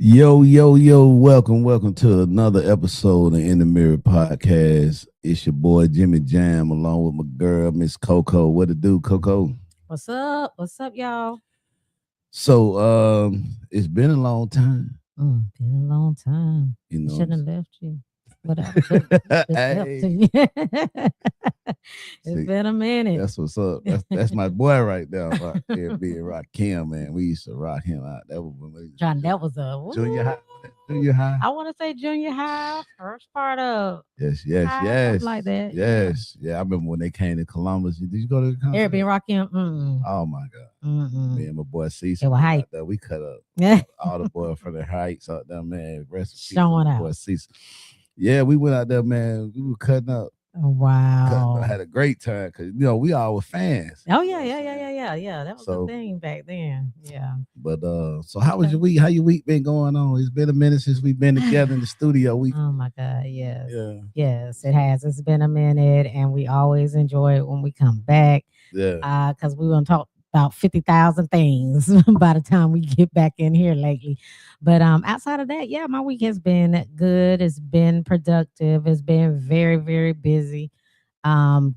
Yo, welcome to another episode of In the Mirror Podcast. It's your boy Jimmy Jam along with my girl, Miss Coco. What to do, Coco? What's up? What's up, y'all? So it's been a long time, Been a long time. you I know. shouldn't have left you without a good just left to Hey, you. It's see, been a minute. that's what's up. That's my boy right there, right there, being Rakim, man. We used to rock him out. That was when we John, that was a junior high. woo. Junior high. I want to say junior high, first part of Yes, yes, high, something like yes, that. Yeah. yes. Yeah, I remember when they came to Columbus. Did you go to the Airbnb concert? rocking. Mm-mm. Oh my God. Me Mm-mm. and my boy It Cecil was went hype. out there. We cut up Yeah. all the boy from the heights out there, man. Rest in peace to Showing my boy out. Cecil. Yeah, we went out there, man. We were cutting up, Wow. had a great time because we all were fans. Oh You know yeah, what I'm yeah, yeah, saying? yeah, yeah, yeah. That was the So, thing back then. Yeah. so how was your week? How your week been going on? It's been a minute since we've been together in the studio. We Oh my God, yes. Yeah, Yes, it has. It's been a minute and we always enjoy it when we come back. yeah, Because we want to talk about 50,000 things by the time we get back in here lately. But outside of that, yeah, my week has been good. It's been productive. It's been very, very busy.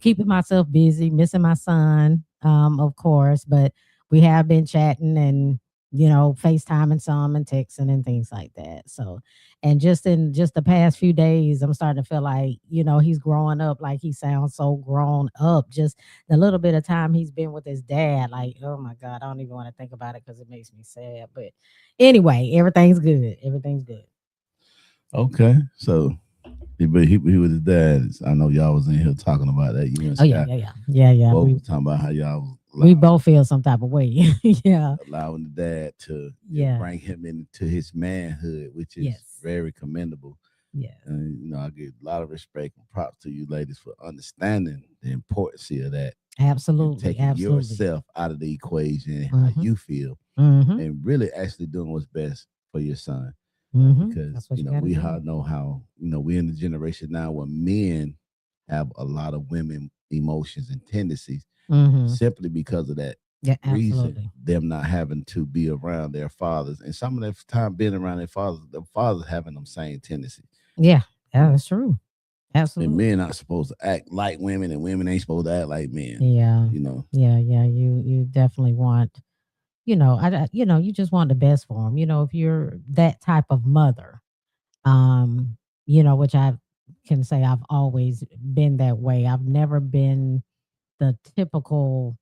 Keeping myself busy, missing my son, of course, but we have been chatting and FaceTiming some and texting and things like that. So, and just in just the past few days, I'm starting to feel like he's growing up. Like he sounds so grown up. Just the little bit of time he's been with his dad. Like, oh my God, I don't even want to think about it because it makes me sad. But anyway, everything's good. Everything's good. okay. So he was his dad. I know y'all was in here talking about that. You and Oh yeah, Scott yeah, yeah, yeah, yeah. both We was talking about how y'all was we both feel some type of way. Yeah, allowing the dad to yeah, bring him into his manhood, which is yes, very commendable. yes. And I give a lot of respect and props to you ladies for understanding the importance of that and Absolutely, taking absolutely. yourself out of the equation and how Mhm, you feel mhm, and really actually doing what's best for your son. mhm. Because That's what you got to we do. all know how we're in the generation now where men have a lot of women emotions and tendencies Mhm. simply because of that Yeah, reason, absolutely. them not having to be around their fathers, and some of their time being around their fathers, the fathers having them same tendencies. Yeah, yeah, that's true. And Absolutely. men not supposed to act like women, and women ain't supposed to act like men. Yeah, You know, yeah, yeah. You definitely want. You just want the best for him. If you're that type of mother, um, which I can say I've always been that way. I've never been the typical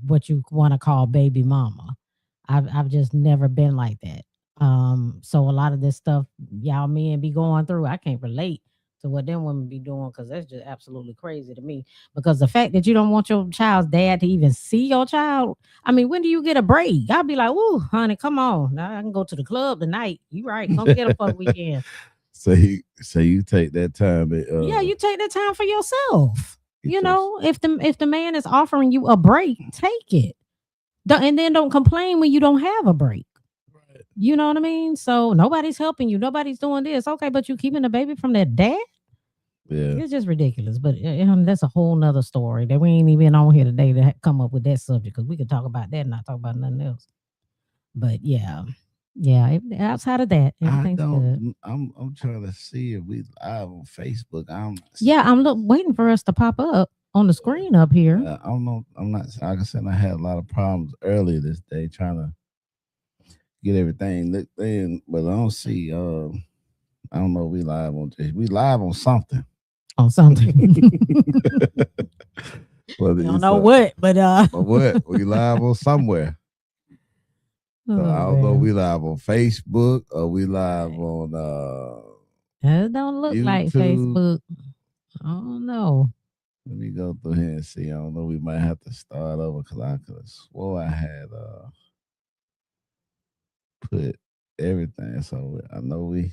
what you want to call baby mama. I've just never been like that. So a lot of this stuff y'all men be going through, I can't relate to what them women be doing because that's just absolutely crazy to me. Because the fact that you don't want your child's dad to even see your child, I mean, when do you get a break? I'll be like, "Ooh, honey, come on, now I can go to the club tonight. You right? Come get him for the weekend." so you take that time and Yeah, you take that time for yourself. get your If the man is offering you a break, take it. And then don't complain when you don't have a break. right. You know what I mean? So nobody's helping you. Nobody's doing this. Okay, but you keeping the baby from their dad? Yeah. It's just ridiculous. But that's a whole nother story that we ain't even on here today to come up with that subject because we could talk about that and not talk about nothing else. But yeah, yeah. Outside of that, I everything's good. don't. I'm trying to see if we live on Facebook. I'm not Yeah, seeing. I'm waiting for us to pop up on the screen up here. I don't know. I'm not. Like I said, I had a lot of problems earlier this day trying to get everything looked in, but I don't see. I don't know. We live on. We live on something. On something. Whether We don't it's know what, but but what we live on somewhere. So I oh don't know. We man. live on Facebook or we live on It don't look like YouTube. Facebook. I don't know. Let me go through here and see. I don't know. We might have to start over because I could have swore I had put everything. So I know we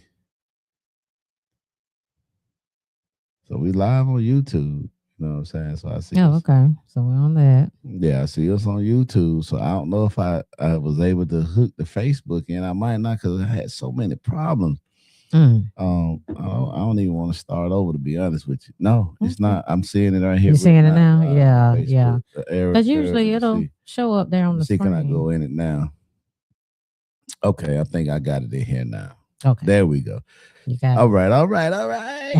live on YouTube. You know what I'm saying? So I see Oh, us. okay. So we're on that. Yeah, I see us on YouTube. So I don't know if I was able to hook the Facebook in. I might not because I had so many problems. Mm. I don't even want to start over to be honest with you. No, it's Okay. not. I'm seeing it right here You written seeing it out now? live on Yeah, yeah. Facebook. The error, Because error. usually Let me it'll see. show up there Let on me the see. Can I go screen. in it now? Okay, I think I got it in here now. Okay, There we go. you got All it. right, all right, all right.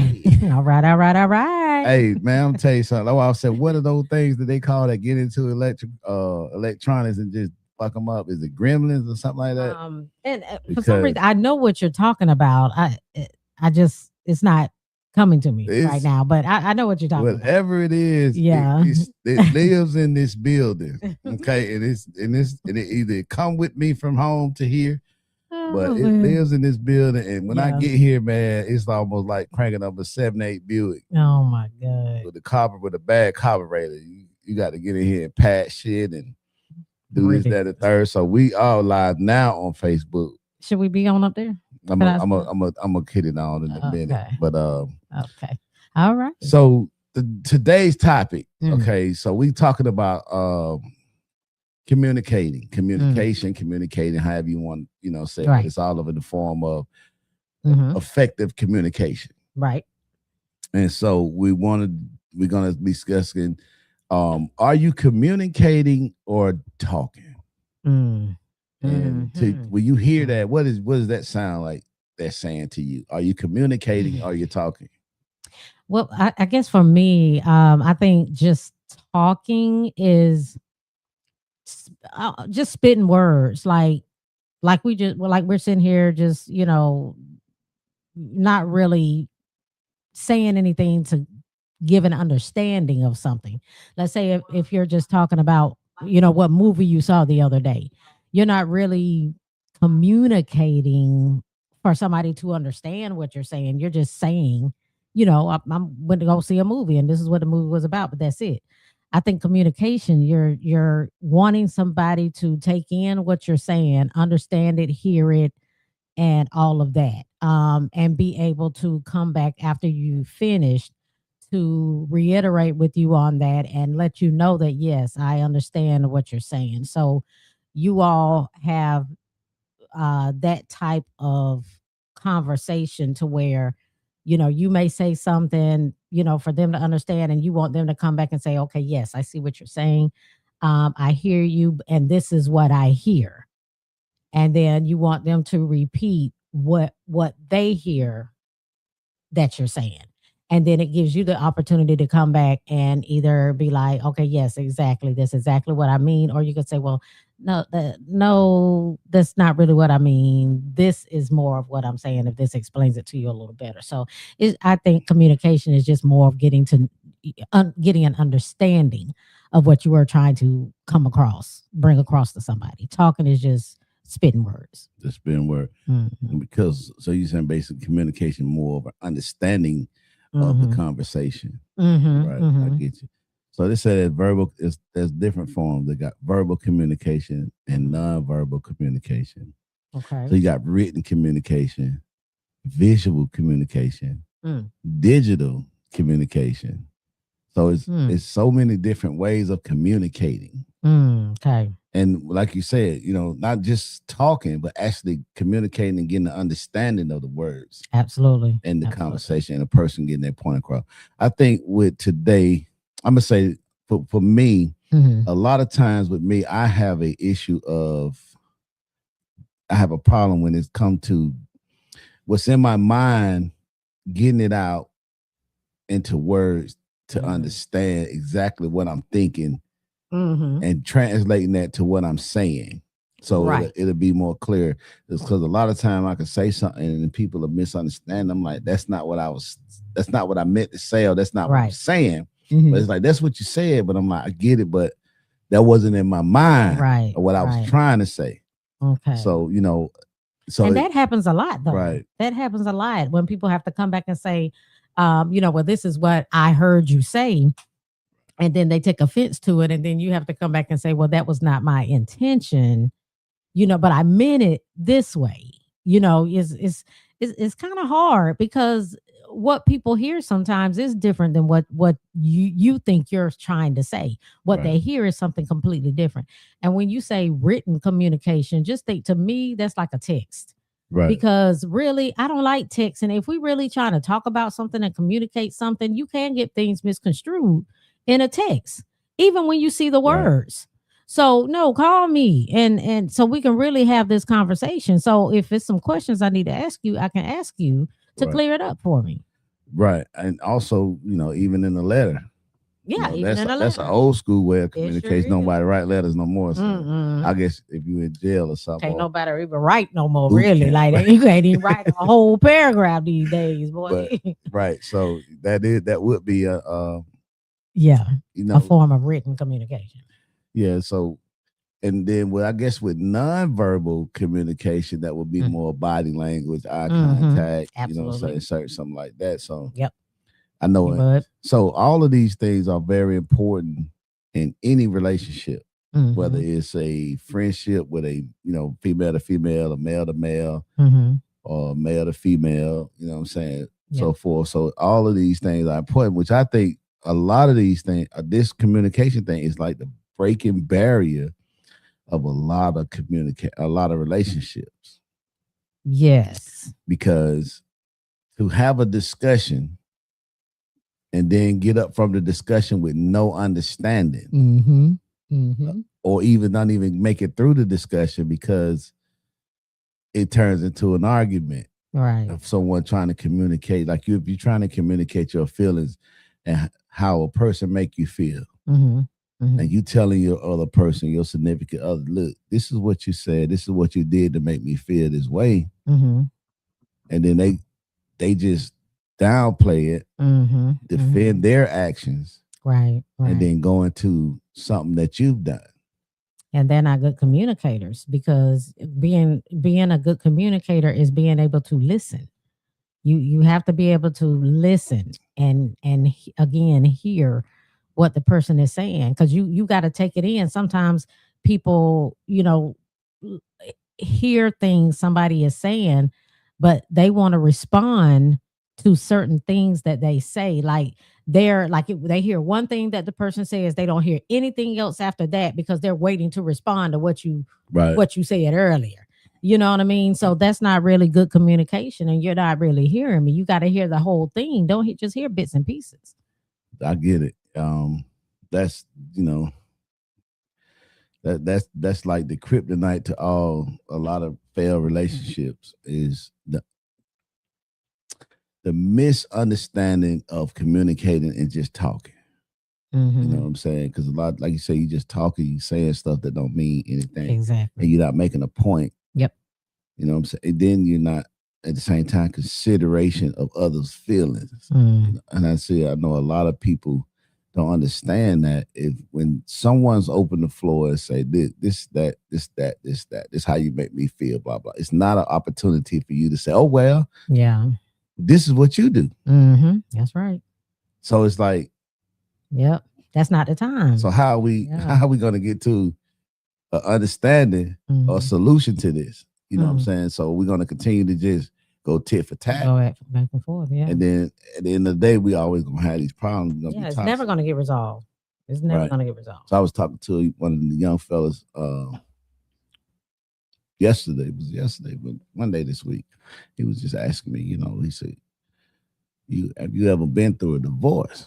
All right, all right, all right. Hey, man, I'm tell you something. I said, what are those things that they call that get into electronics and just fuck them up? Is it gremlins or something like that? And for some Because reason, I know what you're talking about. I just it's not coming to me right it's now, but I know what you're talking about. whatever it is, Yeah. it lives in this building. Okay, and it either come with me from home to here, but Oh, it man. lives in this building. And when I Yeah. get here, man, it's almost like cranking up a 7.8 Buick Oh my god. with a bad carburetor. You got to get in here and patch shit and do this, that, and Ridiculous. third. So we all live now on Facebook. Should we be on up there? I'm Can a, I I'm a, see? I'm a, I'm a kid it on in a minute, Okay. but Okay. All right. so today's topic. Mm. Okay, so we talking about communicating, however you want, say, but Right. it's all over the form of Mhm. effective communication. Right. And so we're gonna be discussing, are you communicating or talking? Mm. And Mhm. when you hear that, what does that sound like they're saying to you? Are you communicating or are you talking? Well, I guess for me, I think just talking is just spitting words, like we just well, like we're sitting here, just not really saying anything to give an understanding of something. Let's say if you're just talking about, what movie you saw the other day, you're not really communicating for somebody to understand what you're saying. You're just saying, I'm going to go see a movie and this is what the movie was about, but that's it. I think communication, you're wanting somebody to take in what you're saying, understand it, hear it, and all of that, and be able to come back after you finished to reiterate with you on that and let you know that yes, I understand what you're saying. So you all have that type of conversation to where you may say something for them to understand, and you want them to come back and say, okay, yes, I see what you're saying, I hear you, and this is what I hear, and then you want them to repeat what they hear that you're saying. And then it gives you the opportunity to come back and either be like, okay, yes, exactly. That's exactly what I mean. Or you could say, well, no, that's not really what I mean. This is more of what I'm saying, if this explains it to you a little better. So I think communication is just more of getting an understanding of what you were trying to bring across to somebody. Talking is just spitting words. The spin word. Mhm. Because so you're saying basic communication more of an understanding of the Mhm. conversation. Mhm. Right. I Mhm. get you. So they said that there's different forms. They got verbal communication and nonverbal communication. Okay. So you got written communication, visual communication, Mm. digital communication. So Mm. it's so many different ways of communicating. Okay. And like you said, not just talking, but actually communicating and getting an understanding of the words Absolutely. and the Absolutely. conversation and the person getting their point across. I think with today, I'm gonna say for me, Mhm. a lot of times with me, I have a problem when it's come to what's in my mind, getting it out into words to Mhm. understand exactly what I'm thinking Mhm. and translating that to what I'm saying. So Right. it'll be more clear. It's because a lot of time I can say something and people will misunderstand. I'm like, that's not what I meant to say, or that's not what I'm Right. saying. But Mhm. it's like, that's what you said. But I'm like, I get it, but that wasn't in my mind Right. or what I was Right. trying to say. Okay. So, And that happens a lot, though. right. That happens a lot when people have to come back and say, well, this is what I heard you say. And then they take offense to it. And then you have to come back and say, well, that was not my intention, but I meant it this way. It's kind of hard because what people hear sometimes is different than what you think you're trying to say. What they Right. hear is something completely different. And when you say written communication, just think, to me, that's like a text. Right. Because really, I don't like text. And if we really trying to talk about something and communicate something, you can get things misconstrued in a text, even when you see the Right. words. So no, call me and so we can really have this conversation. So if it's some questions I need to ask you, I can ask you to Right. clear it up for me. Right. And also, even in the letter, Yeah, even that's in a that's an letter. old school way of It sure communication. is. Nobody write letters no more. So Mm-mm. I guess if you in jail or something, Can't or nobody even write no more, boot really. camp, Like right? you can't even write a whole paragraph these days, But boy. right. So that would be Yeah, you a know, form of written communication. yeah. So and then I guess with nonverbal communication, that would be Mm. more body language, eye Mm-hmm. contact, Absolutely. certain something like that. So Yep. I know You it. would. So all of these things are very important in any relationship, whether Mm-hmm. it's a friendship with a female to female, or male to male, Mm-hmm. or male to female. You know what I'm saying? Yep. So forth. So all of these things are important, which I think a lot of these things, this communication thing, is like the breaking barrier of a lot of relationships, Yes. because to have a discussion and then get up from the discussion with no understanding, Mm-hmm. Mm-hmm. or even not even make it through the discussion because it turns into an argument Right. of someone trying to communicate. Like if you're trying to communicate your feelings and how a person make you feel, Mm-hmm. Mm-hmm. and you telling your other person, your significant other, look, this is what you said, this is what you did to make me feel this way, Mm-hmm. and then they just downplay it, Mm-hmm. defend their actions, Right. and Right. then go into something that you've done. And they're not good communicators because being a good communicator is being able to listen. You have to be able to listen and again hear what the person is saying, because you got to take it in. Sometimes people l- hear things somebody is saying, but they want to respond to certain things that they say. Like they're like they hear one thing that the person says, they don't hear anything else after that because they're waiting to respond to Right. what you said earlier. You know what I mean? So that's not really good communication, and you're not really hearing me. You got to hear the whole thing. Don't just hear bits and pieces. I get it. That's you know that's like the kryptonite to a lot of failed relationships is the misunderstanding of communicating and just talking. You know what Mm-hmm. I'm saying? Because a lot, like you say, you just talking, you saying stuff that don't mean anything, and Exactly. you're not making a point. Yep. You know what I'm saying? And then you're not at the same time consideration of others' feelings. Mm. And I know a lot of people don't understand that if when someone's open the floor and say this how you make me feel, blah blah. It's not an opportunity for you to say, oh well, Yeah. this is what you do. Mm-hmm. That's right. So it's like, Yep. That's not the so time. how are we Yeah. how are we gonna get to an understanding or Mm-hmm. solution to this? You know what I'm Mm. saying? So we're gonna continue to just go tit for tat. Go back and forth. Yeah. And then at the end of the day, we always gonna have these problems. We're gonna be Yeah. It's never toxic. going to get resolved. It's never Right. going to get resolved. So I was talking to one of the young fellas yesterday. It was yesterday, but one day this week. He was just asking me, he said, have you ever been through a divorce?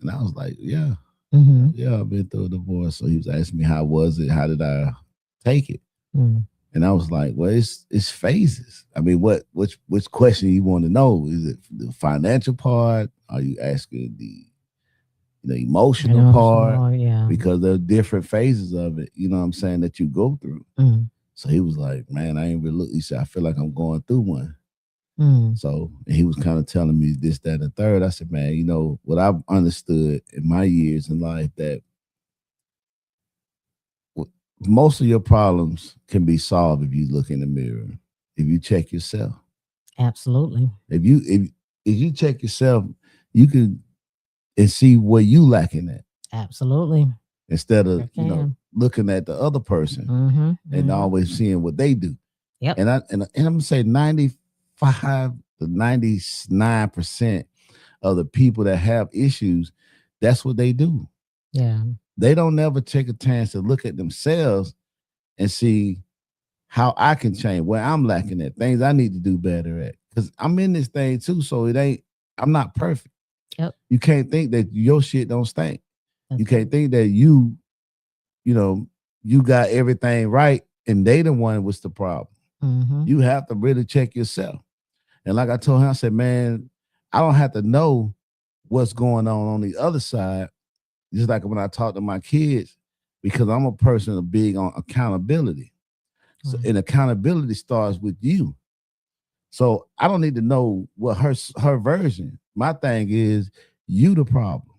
And I was like, yeah. Mm-hmm. Yeah, I've been through a divorce. So he was asking me, how was it? How did I take it? Mm. And I was like, well, it's phases. I mean, which question you want to know? Is it the financial part? Are you asking the emotional part? Yeah. Because there are different phases of it, you know what I'm saying, that you go through. Mm. So he was like, man, I ain't really look. He said, I feel like I'm going through one. Mm. So and he was kind of telling me this, that, and the third. I said, man, what I've understood in my years in life, that most of your problems can be solved if you look in the mirror, if you check yourself. Absolutely. If you check yourself, you can and see where you lacking at, Absolutely. instead of Sure can. looking at the other person Mm-hmm. and Mm-hmm. always seeing what they do. Yep. And I'm gonna say 95 to 99% of the people that have issues, that's what they do. Yeah. They don't never take a chance to look at themselves and see how I can change, where I'm lacking at, things I need to do better at. Because I'm in this thing too, so I'm not perfect. Yep. You can't think that your shit don't stink. That's You can't think that you you know, you got everything right and they the one was the problem. Mm-hmm. You have to really check yourself. And like I told him, I said, man, I don't have to know what's going on the other side. Just like when I talk to my kids, because I'm a person of big on accountability. So, Right. and accountability starts with you. So I don't need to know what her version. My thing is you the problem.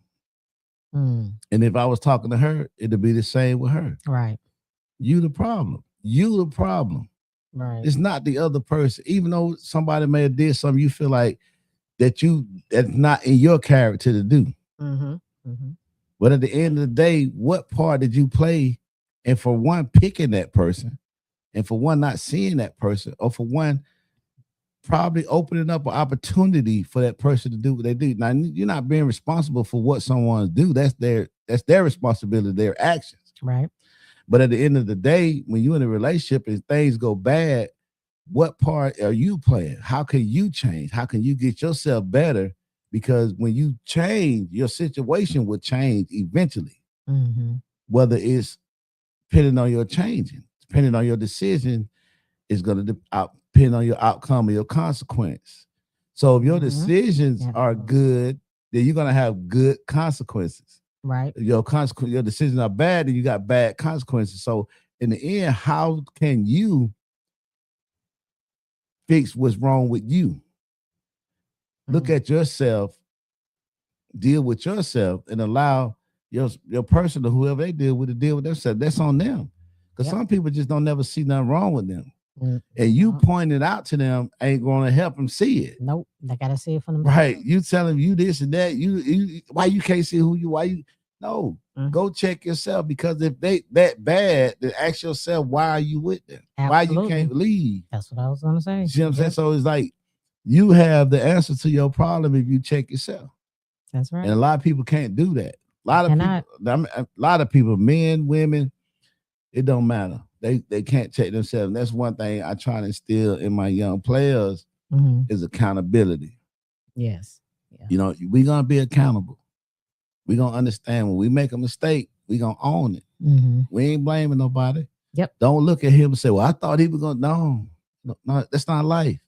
Mm. And if I was talking to her, it'd be the same with her. Right. You the problem. You the problem. Right. It's not the other person. Even though somebody may have did something you feel like that's not in your character to do. Mm-hmm. Mm-hmm. But at the end of the day, what part did you play? And for one, picking that person, and for one, not seeing that person, or for one, probably opening up an opportunity for that person to do what they do. Now you're not being responsible for what someone do. That's their responsibility, their actions. Right. But at the end of the day, when you're in a relationship and things go bad, what part are you playing? How can you change? How can you get yourself better? Because when you change, your situation will change eventually. Mm-hmm. Whether it's depending on your changing, depending on your decision, is going to depend on your outcome or your consequence. So if your Mm-hmm. decisions are Absolutely. good, then you're going to have good consequences. Right. If your decisions are bad, then you got bad consequences. So in the end, how can you fix what's wrong with you? Look Mm. at yourself, deal with yourself, and allow your person or whoever they deal with to deal with themselves. That's on them. Because Yep. some people just don't never see nothing wrong with them. Mm. And you No. pointing it out to them ain't going to help them see it. Nope. They gotta see it for Right. themselves. You tell them you this and that. You why you can't see who you why you no. Mm. Go check yourself because if they that bad, then ask yourself why are you with them? Why you Absolutely. can't leave? That's what I was gonna say. You see what I'm saying? Yep. So it's like you have the answer to your problem if you check yourself. That's And a right. lot of people can't do that. A You lot of people, cannot. a lot of people, men, women, it don't matter. They can't check themselves. And that's one thing I try to instill in my young players Mm-hmm. is accountability. Yes. Yeah. You know, we gonna be accountable. We gonna understand when we make a mistake, we gonna own it. Mm-hmm. We ain't blaming nobody. Yep. Don't look at him and say, "Well, I thought he was gonna." No, that's not life.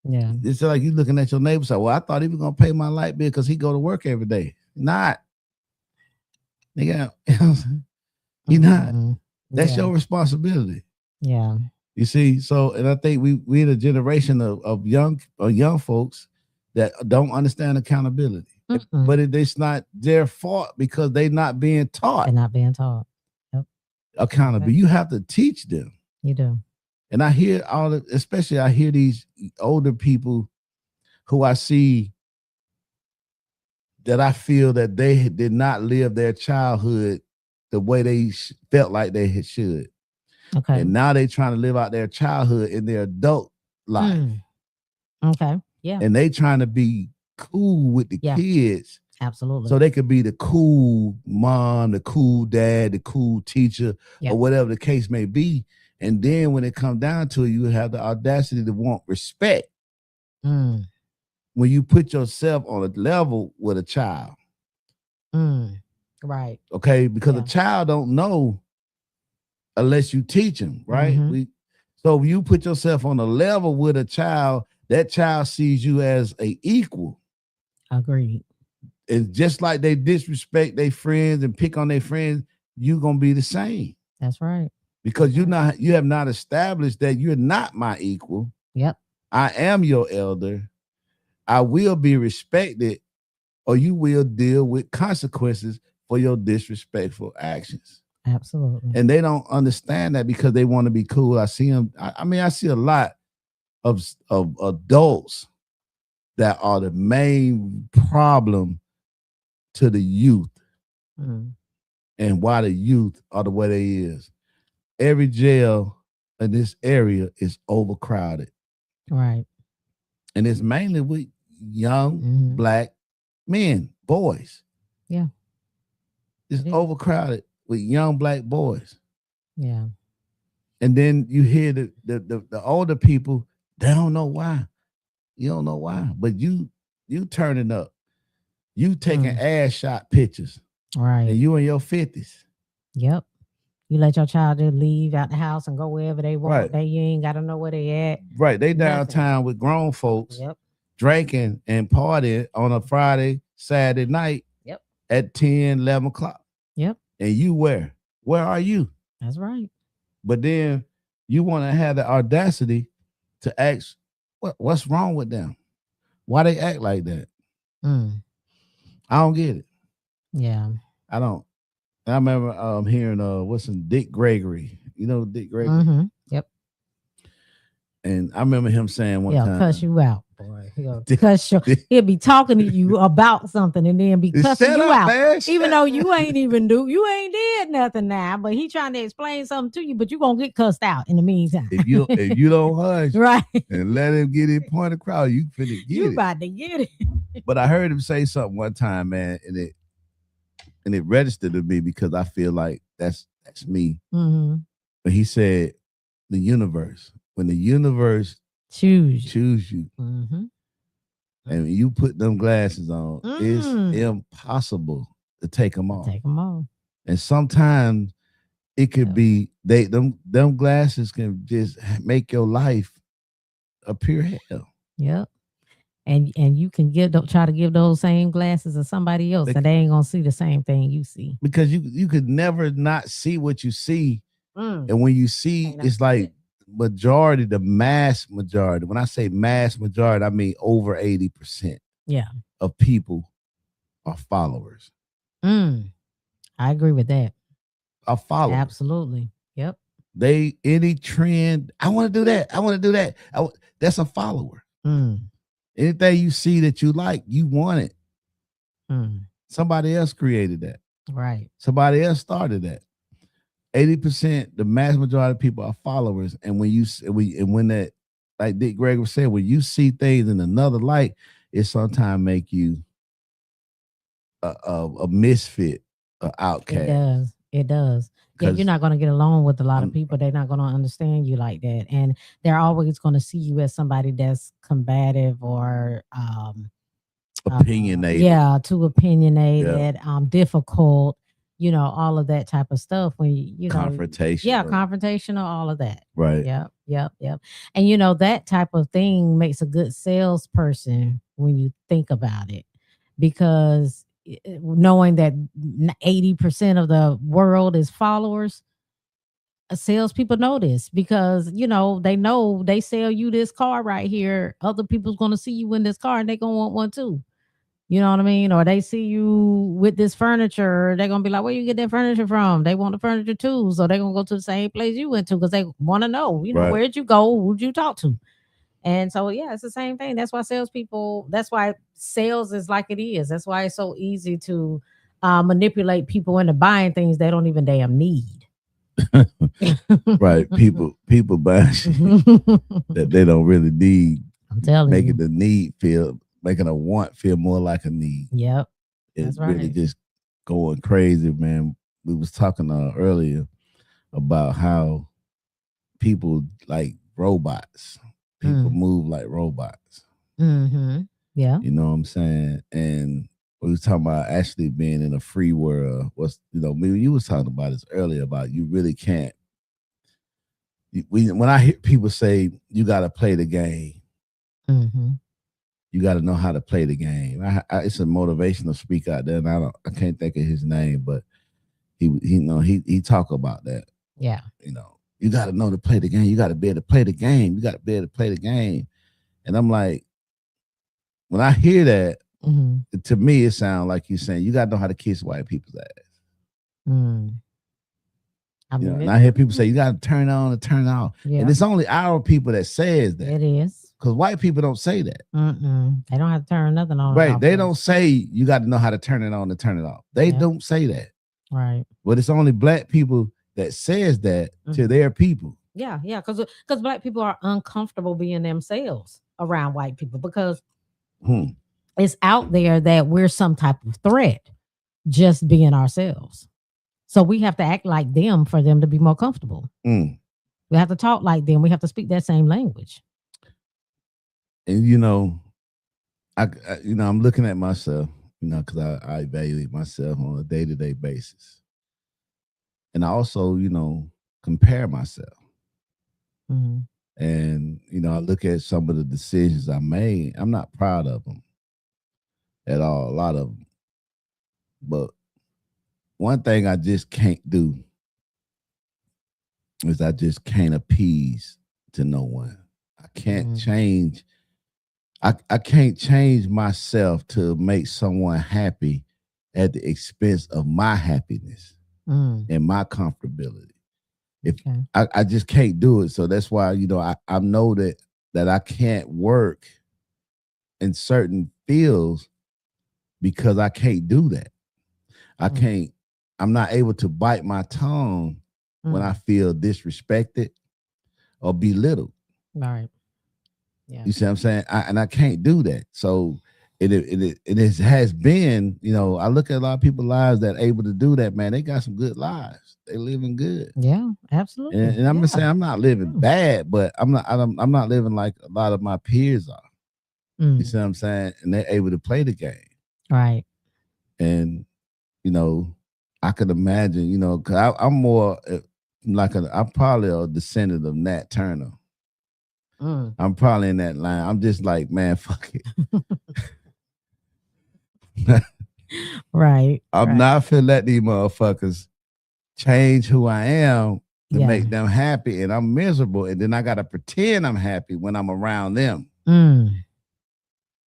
Yeah. It's like you looking at your neighbor and say, "Well, I thought he was gonna pay my light bill because he go to work every day." Not, nigga. He not. Mm-hmm. That's Yeah. your responsibility. Yeah. You see, so and I think we in a generation of young folks that don't understand accountability. Mm-mm. But it's not their fault because they not being They're taught not being taught. Yep. accountability. Exactly. You have to teach them. You do. And I hear especially I hear these older people who I see that I feel that they did not live their childhood the way they felt like they should. Okay. And now they trying to live out their childhood in their adult life. Mm. Okay. Yeah. And they trying to be cool with the Yeah. kids Absolutely. so they could be the cool mom, the cool dad, the cool teacher, Yeah. or whatever the case may be. And then when it comes down to it, you have the audacity to want respect Mm. when you put yourself on a level with a child. Mm. Right. Okay, because Yeah. a child don't know unless you teach him, right? Mhm. So if you put yourself on a level with a child, that child sees you as a equal. Agreed. And just like they disrespect their friends and pick on their friends, you're gonna be the same. That's right. Because Right. you have not established that you're not my equal. Yep. I am your elder. I will be respected, or you will deal with consequences for your disrespectful actions. Absolutely. And they don't understand that because they want to be cool. I see them. I mean, I see a lot of adults that are the main problem to the youth Mm. and why the youth are the way they is. Every jail in this area is overcrowded. Right. And it's mainly with young Mhm. black men, boys. Yeah. It's It is. overcrowded with young black boys. Yeah. And then you hear the older people, they don't know why. You don't know why. But you turning up. You taking Mm. ass shot pictures. Right. And you in your 50s. Yep. You let your child just leave out the house and go wherever they want. Right. They you ain't gotta know where they at. Right. They Nothing. downtown with grown folks Yep. drinking and partying on a Friday, Saturday night Yep. at 10, 11 o'clock. Yep. And you where? Where are you? That's right. But then you want to have the audacity to ask, what's wrong with them? Why they act like that? Mm. I don't get it. Yeah. I don't. I remember hearing what's in Dick Gregory. You know Dick Gregory? Mm-hmm. Yep. And I remember him saying one He'll time, cuss you out, boy. He'll be talking to you about something and then be cussing shut you up, out. man. Even though you ain't did nothing now, but he trying to explain something to you, but you gonna get cussed out in the meantime. If you don't hush right. and let him get his point across, you finna get You it. about to get it. But I heard him say something one time, man, and it registered to me because I feel like that's me. Mm-hmm. But he said, when the universe choose you, mm-hmm. and you put them glasses on, it's impossible to take them off. Take them off. And sometimes it could be them glasses can just make your life a pure hell. Yep. And you can try to give those same glasses to somebody else, and they ain't gonna see the same thing you see. Because you could never not see what you see. And when you see, it's like the mass majority. When I say mass majority, I mean over 80%. Yeah. Of people are followers. I agree with that. Are followers. Absolutely. Yep. Any trend, I want to do that. I want to do that. That's a follower. Anything you see that you like, you want it. Somebody else created that. Right. Somebody else started that. 80%, the mass majority of people are followers. And when that, like Dick Gregory said, when you see things in another light, it sometimes make you a misfit, an outcast. It does. Yeah, you're not going to get along with a lot of people. They're not going to understand you like that. And they're always going to see you as somebody that's combative or opinionated. Too opinionated, difficult, all of that type of stuff. When you know, confrontation. Confrontational, all of that. Right. Yep. And that type of thing makes a good salesperson when you think about it, because knowing that 80% of the world is followers, salespeople know this, because they know they sell you this car right here. Other people's going to see you in this car and they're going to want one too. You know what I mean? Or they see you with this furniture, they're going to be like, where you get that furniture from? They want the furniture too. So they're going to go to the same place you went to because they want to know, right. Where'd you go? Who'd you talk to? And so, it's the same thing. That's why that's why sales is like it is. That's why it's so easy to manipulate people into buying things they don't even damn need. Right. People buy that they don't really need. I'm telling you. Making a want feel more like a need. Yep. It's really just going crazy, man. We was talking earlier about how people like robots. People move like robots. Mm-hmm. Yeah. You know what I'm saying? And we was talking about actually being in a free world. Maybe you was talking about this earlier about you really can't. When I hear people say you got to play the game, you got to know how to play the game. It's a motivational speaker out there, and I can't think of his name, but he talk about that. Yeah. You got to know to play the game. You got to be able to play the game. You got to be able to play the game. And I'm like, when I hear that, to me, it sounds like you're saying you got to know how to kiss white people's ass. And I hear people say you got to turn on and turn off. Yeah. And it's only our people that says that. It is. Because white people don't say that. They don't have to turn nothing on. Right. They don't say you got to know how to turn it on and turn it off. They don't say that. Right. But it's only black people that says that to their people. Yeah. Because black people are uncomfortable being themselves around white people, because it's out there that we're some type of threat just being ourselves. So we have to act like them for them to be more comfortable. We have to talk like them. We have to speak that same language. And I'm looking at myself, because I evaluate myself on a day-to-day basis. and I also, compare myself. Mhm. And, I look at some of the decisions I made. I'm not proud of them at all, a lot of them. But one thing I just can't do is I just can't appease to no one. I can't Mhm. change. I can't change myself to make someone happy at the expense of my happiness Mm. and my comfortability. If Okay. I just can't do it. So that's why, I know that I can't work in certain fields because I can't do that. I Mm. can't, I'm not able to bite my tongue when I Mm. feel disrespected or belittled. Right. Yeah. You see what I'm saying? And I can't do that. So has been, I look at a lot of people's lives that able to do that, man. They got some good lives. They living good. Yeah. And, Absolutely. and I'm gonna say Yeah. I'm not living True. bad, but I'm not living like a lot of my peers are. You Mm. see what I'm saying? And they're able to play the game. Right. And you know, I could imagine, because I'm more I'm probably a descendant of Nat Turner. Mm. I'm probably in that line. I'm just like, man, fuck it. Right. I'm Right. not finna let these motherfuckers change who I am to Yeah. make them happy, and I'm miserable, and then I gotta pretend I'm happy when I'm around them. Mm.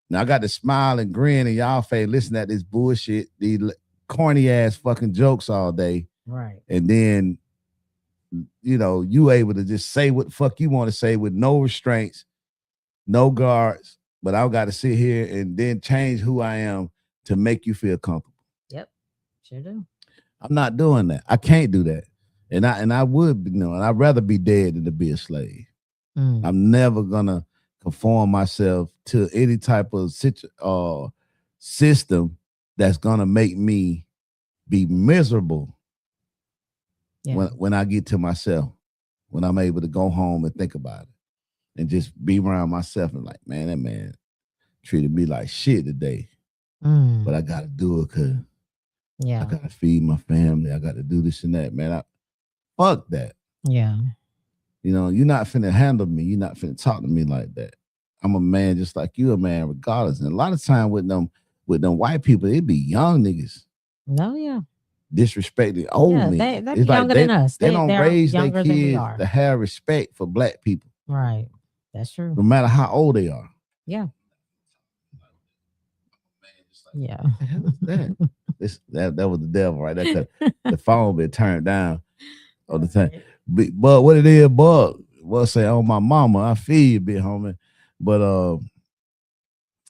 Now I got to smile and grin in y'all face, listen at this bullshit, these corny ass fucking jokes all day, Right. and then you able to just say what the fuck you want to say with no restraints, no guards, but I got to sit here and then change who I am to make you feel comfortable. Yep. Sure do. I'm not doing that. I can't do that. And I would, and I'd rather be dead than to be a slave. Mm. I'm never gonna conform myself to any type of system that's gonna make me be miserable Yeah. when I get to myself, when I'm able to go home and think about it and just be around myself and like, man, that man treated me like shit today. But Mm. I gotta do it because I Yeah. gotta feed my family. I gotta do this and that, man. Fuck that. Yeah. You're not finna handle me. You're not finna talk to me like that. I'm a man just like you a man, regardless. And a lot of time with them white people, it be young niggas No. Yeah. disrespecting old Yeah. men. They be It's like younger than us. they They don't they're raise their younger than we kids are. to have respect for black people, Right. That's true. no matter how old they are. Yeah. Yeah. What the hell is that? That was the devil right there. 'Cause the phone been turned down all the time. But what it is, Bug say on my mama, I feel you, big homie. But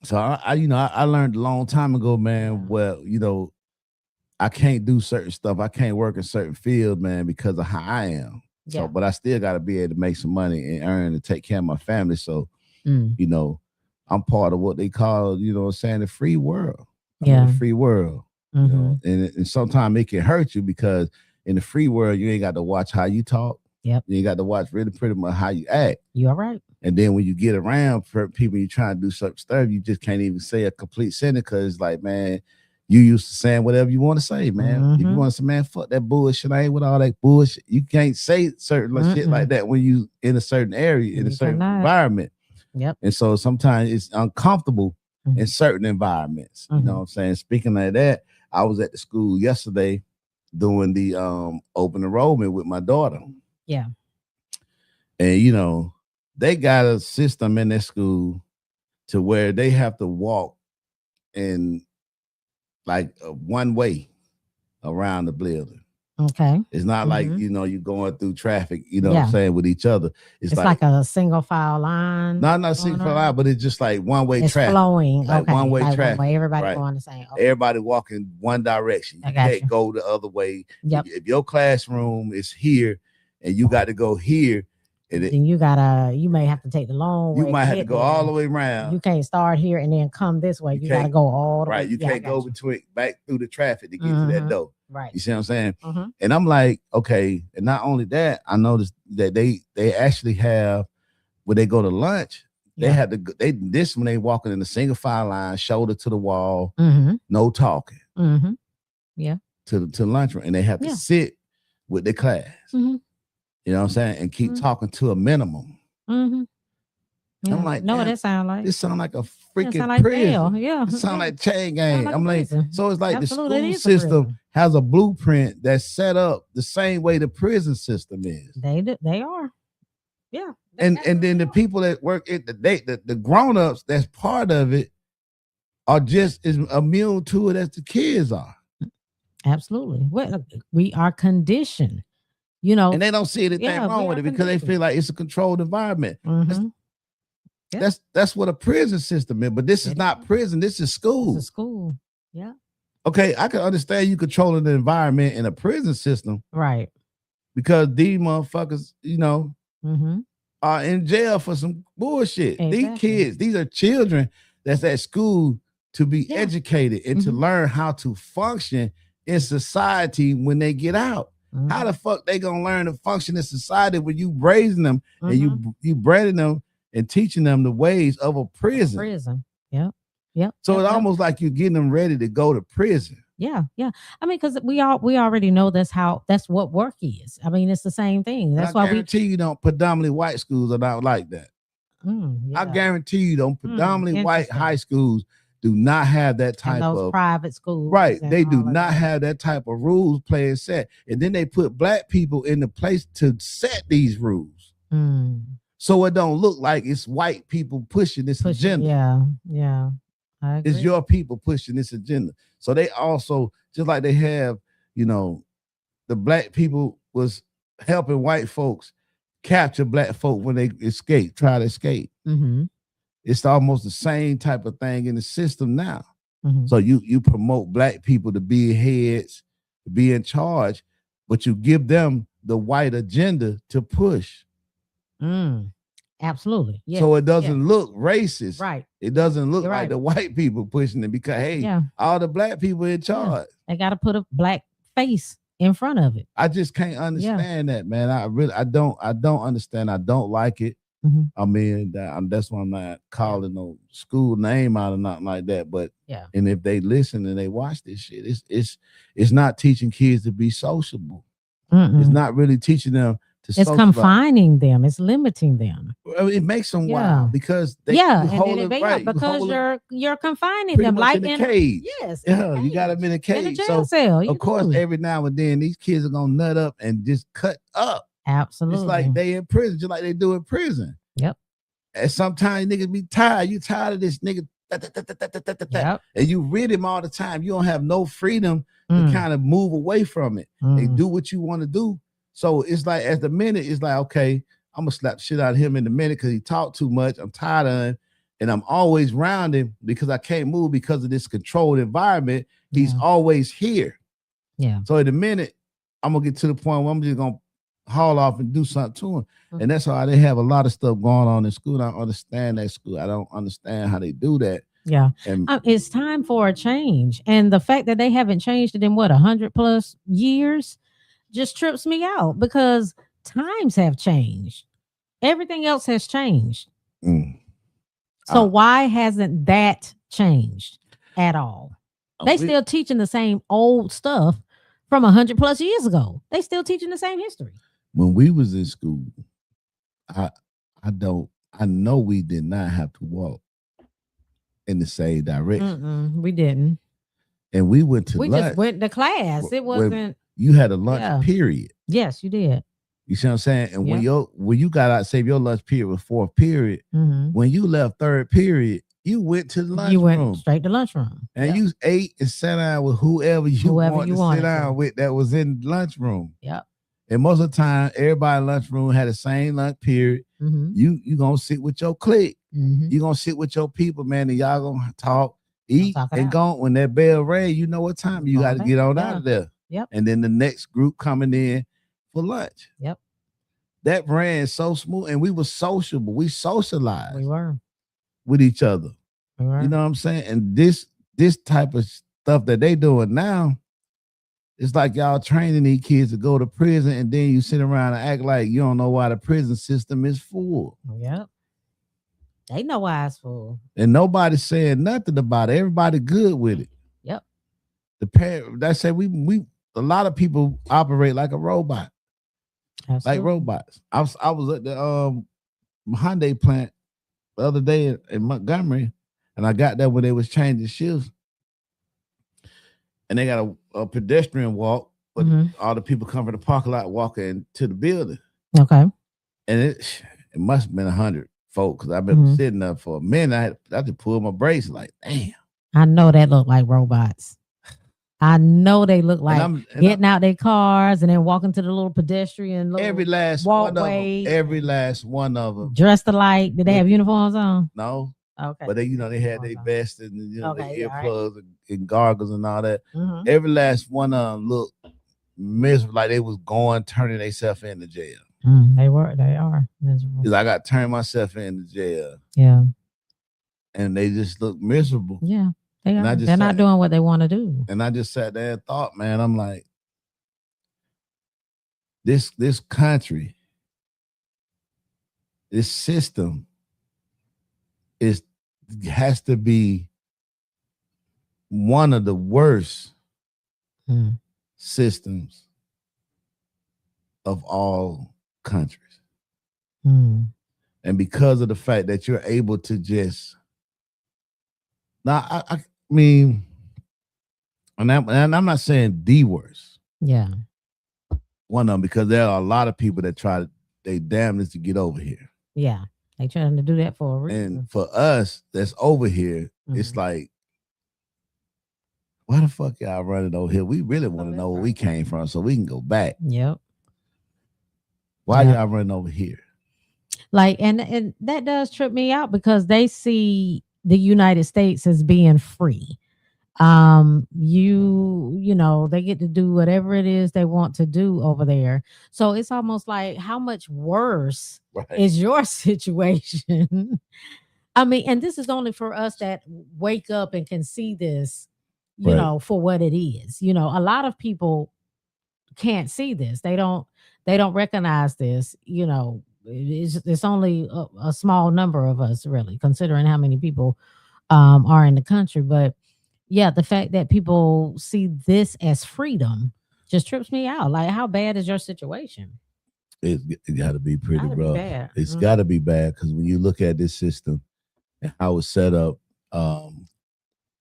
so I learned a long time ago, man. Yeah. Well, I can't do certain stuff. I can't work in certain fields, man, because of how I am. So, Yeah. but I still got to be able to make some money and earn and take care of my family. So, Mm. I'm part of what they call, what I'm saying, the free world. I'm in Yeah. the free world. Mm-hmm. And sometimes it can hurt you because in the free world, you ain't got to watch how you talk. Yep. You ain't got to watch really pretty much how you act. You all right? And then when you get around for people, you trying to do certain stuff, you just can't even say a complete sentence because it's like, man, you used to saying whatever you want to say, man. If you want to say, man, fuck that bullshit, I ain't with all that bullshit. You can't say certain shit like that when you in a certain area, in a certain environment. Yep. And so sometimes it's uncomfortable in certain environments. You know what I'm saying? Speaking of that, I was at the school yesterday doing the open enrollment with my daughter. Yeah. And they got a system in their school to where they have to walk in like one way around the building. Okay. It's not like, you going through traffic, what I'm saying, with each other. It's like a single file line. Not single file line, but it's just like one-way it's traffic. Flowing. Like okay. one-way like traffic. One way. Everybody right. going the same. Okay. Everybody walking one direction. You can't go the other way. Yep. If your classroom is here and you got to go here, and then you may have to take the long way. You might have to go all the way around. You can't start here and then come this way. You got to go all the way. Right. You can't go back through the traffic to get to that door. Right. You see what I'm saying? And I'm like, okay. And not only that, I noticed that they actually have, when they go to lunch, they have to, when they walking in a single file line, shoulder to the wall, no talking. Yeah. To lunchroom. And they have to sit with the class. Mm-hmm. You know what I'm saying? And keep Mhm. talking to a minimum. Mm-hmm. Yeah. I'm like, know what damn, that sound like? this sound like a Yeah, freaking sound like jail. prison. Yeah. It sound Yeah. like chain Sound gang. like a I'm like, prison. so it's like Absolutely, the it school is a system prison. has a blueprint that's set up the same way the prison system is. They are. Yeah. They And then absolutely the are. people that work at the grown-ups that's part of it are just as immune to it as the kids are. Absolutely. We are conditioned. You know, And they don't see anything yeah, wrong we with are it because they conditioned. feel like it's a controlled environment. Mm-hmm. Yeah. That's what a prison system is. But this is It not is. prison. This is It's school. a school. Yeah. Okay, I can understand you controlling the environment in a prison system Right. because these motherfuckers, you know, Mm-hmm. are in jail for some bullshit. These Exactly. kids, these are children that's at school to be Yeah. educated and to Mhm. learn how to function in society when they get out. How the fuck they gonna learn to function in society when you raising them and you branding them and teaching them the ways of a prison? Prison. Yep. Yep. So Yep. it's Yep. almost like you're getting them ready to go to prison. Yeah. Yeah. I mean, because we already know that's what work is. I mean, it's the same thing. That's I why we. guarantee you don't predominantly white schools are not like that. I Yeah. guarantee you don't predominantly white Interesting. high schools do not have that And type those of private schools. right. and They do all of not that. have that type of rules playing set. And then they put black people in the place to set these rules. Mm. So it don't look like it's white people pushing this agenda. Yeah. Yeah. I agree. It's your people pushing this agenda. So they also, just like they have, you know, the black people was helping white folks capture black folk when they try to escape. Mm-hmm. It's almost the same type of thing in the system now. Mm-hmm. So you promote black people to be heads, to be in charge, but you give them the white agenda to push. Absolutely. Yeah. So it doesn't look racist. Right. It doesn't look You're like right. the white people pushing it because hey, all the black people in charge. They got to put a black face in front of it. I just can't understand that, man. I don't understand. I don't like it. Mm-hmm. I mean, that's why I'm not calling no school name out or nothing like that. But and if they listen and they watch this shit, it's not teaching kids to be sociable. It's not really teaching them to. It's confining them. It's limiting them. It makes them wild because they because you're confining them like in a cage. Yes, you got them in a cage. In a jail cell. Of course, every now and then these kids are gonna nut up and just cut up. Absolutely. It's like they in prison, just like they do in prison. Yep. And sometimes niggas be tired. You tired of this nigga. Yep. And you read him all the time. You don't have no freedom to kind of move away from it. They do what you want to do. So it's like at the minute, it's like, okay, I'm gonna slap the shit out of him in the minute because he talked too much. I'm tired of him. And I'm always around him because I can't move because of this controlled environment. He's always here. Yeah. So in a minute, I'm gonna get to the point where I'm just gonna haul off and do something to him. And that's why they have a lot of stuff going on in school. I don't understand that school. I don't understand how they do that. Yeah. And it's time for a change. And the fact that they haven't changed it in 100+ years just trips me out because times have changed. Everything else has changed. So why hasn't that changed at all? They still teaching the same old stuff from 100+ years ago. They still teaching the same history. When we was in school, I know we did not have to walk in the same direction. We didn't. And we went to lunch. Just went to class. It wasn't. You had a lunch period. Yes, you did. You see what I'm saying? And when you got out, say your lunch period was fourth period. When you left third period, you went to the lunch room. You went straight to lunchroom. And you ate and sat down with whoever you wanted to sit down with that was in the lunchroom. Yep. And most of the time, everybody in the lunchroom had the same lunch period. You gonna sit with your clique. You gonna sit with your people, man, and y'all gonna talk, eat, and go. When that bell rang, you know what time you got to get on out of there. Yep. And then the next group coming in for lunch. Yep. That ran so smooth, and we were sociable. We socialized. We were with each other. We were. You know what I'm saying? And this type of stuff that they doing now, it's like y'all training these kids to go to prison, and then you sit around and act like you don't know why the prison system is full. Yep. They know why it's full. And nobody's saying nothing about it. Everybody good with it. Yep. The parent that said we a lot of people operate like a robot, like Absolutely. robots. I was at the Hyundai plant the other day in Montgomery, and I got there when they was changing shifts, and they got a pedestrian walk, but all the people come from the parking lot walking to the building, Okay. and it must have been 100 folks because I've been sitting there for a minute. I had to pull my brakes, like, damn. I know that look like robots. I know they look like getting out their cars and then walking to the little pedestrian every last walkway. every last one of them dressed alike. Did they have uniforms on? No. Okay. But they, they had their vests and their earplugs right. and goggles and all that. Every last one of them looked miserable, like they was turning themselves into jail. They are miserable. Because I got turned myself into jail. Yeah. And they just look miserable. Yeah. They're not doing what they want to do. And I just sat there and thought, man, I'm like, this country, this system has to be one of the worst systems of all countries. And because of the fact that you're able to just now, I mean, and I'm not saying the worst. Yeah. One of them, because there are a lot of people that try they damnedest to get over here. Yeah. They trying to do that for a reason. And for us that's over here, it's like, why the fuck y'all running over here? We really want to know where we came from so we can go back. Yep. Why y'all running over here? Like, and that does trip me out because they see the United States as being free. You know, they get to do whatever it is they want to do over there. So it's almost like, how much worse is your situation? I mean, and this is only for us that wake up and can see this, you know, for what it is. You know, a lot of people can't see this. They don't recognize this, you know. It's only a small number of us, really, considering how many people are in the country. But yeah, the fact that people see this as freedom just trips me out. Like, how bad is your situation? It got to be pretty rough. It's got to be bad because when you look at this system and how it's set up,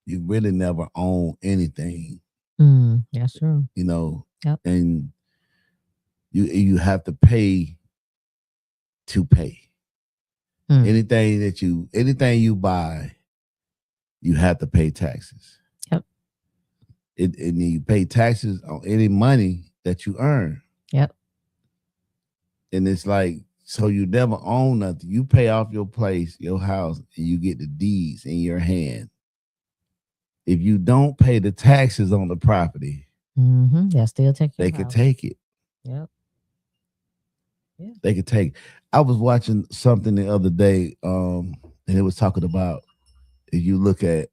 you really never own anything. That's true. You know, and you have to pay to pay. Anything you buy, you have to pay taxes. Yep. And you pay taxes on any money that you earn. Yep. And it's like, so you never own nothing. You pay off your place, your house, and you get the deeds in your hand. If you don't pay the taxes on the property, they'll still take they could take it. Yep. Yeah. They could take. I was watching something the other day, and it was talking about, if you look at,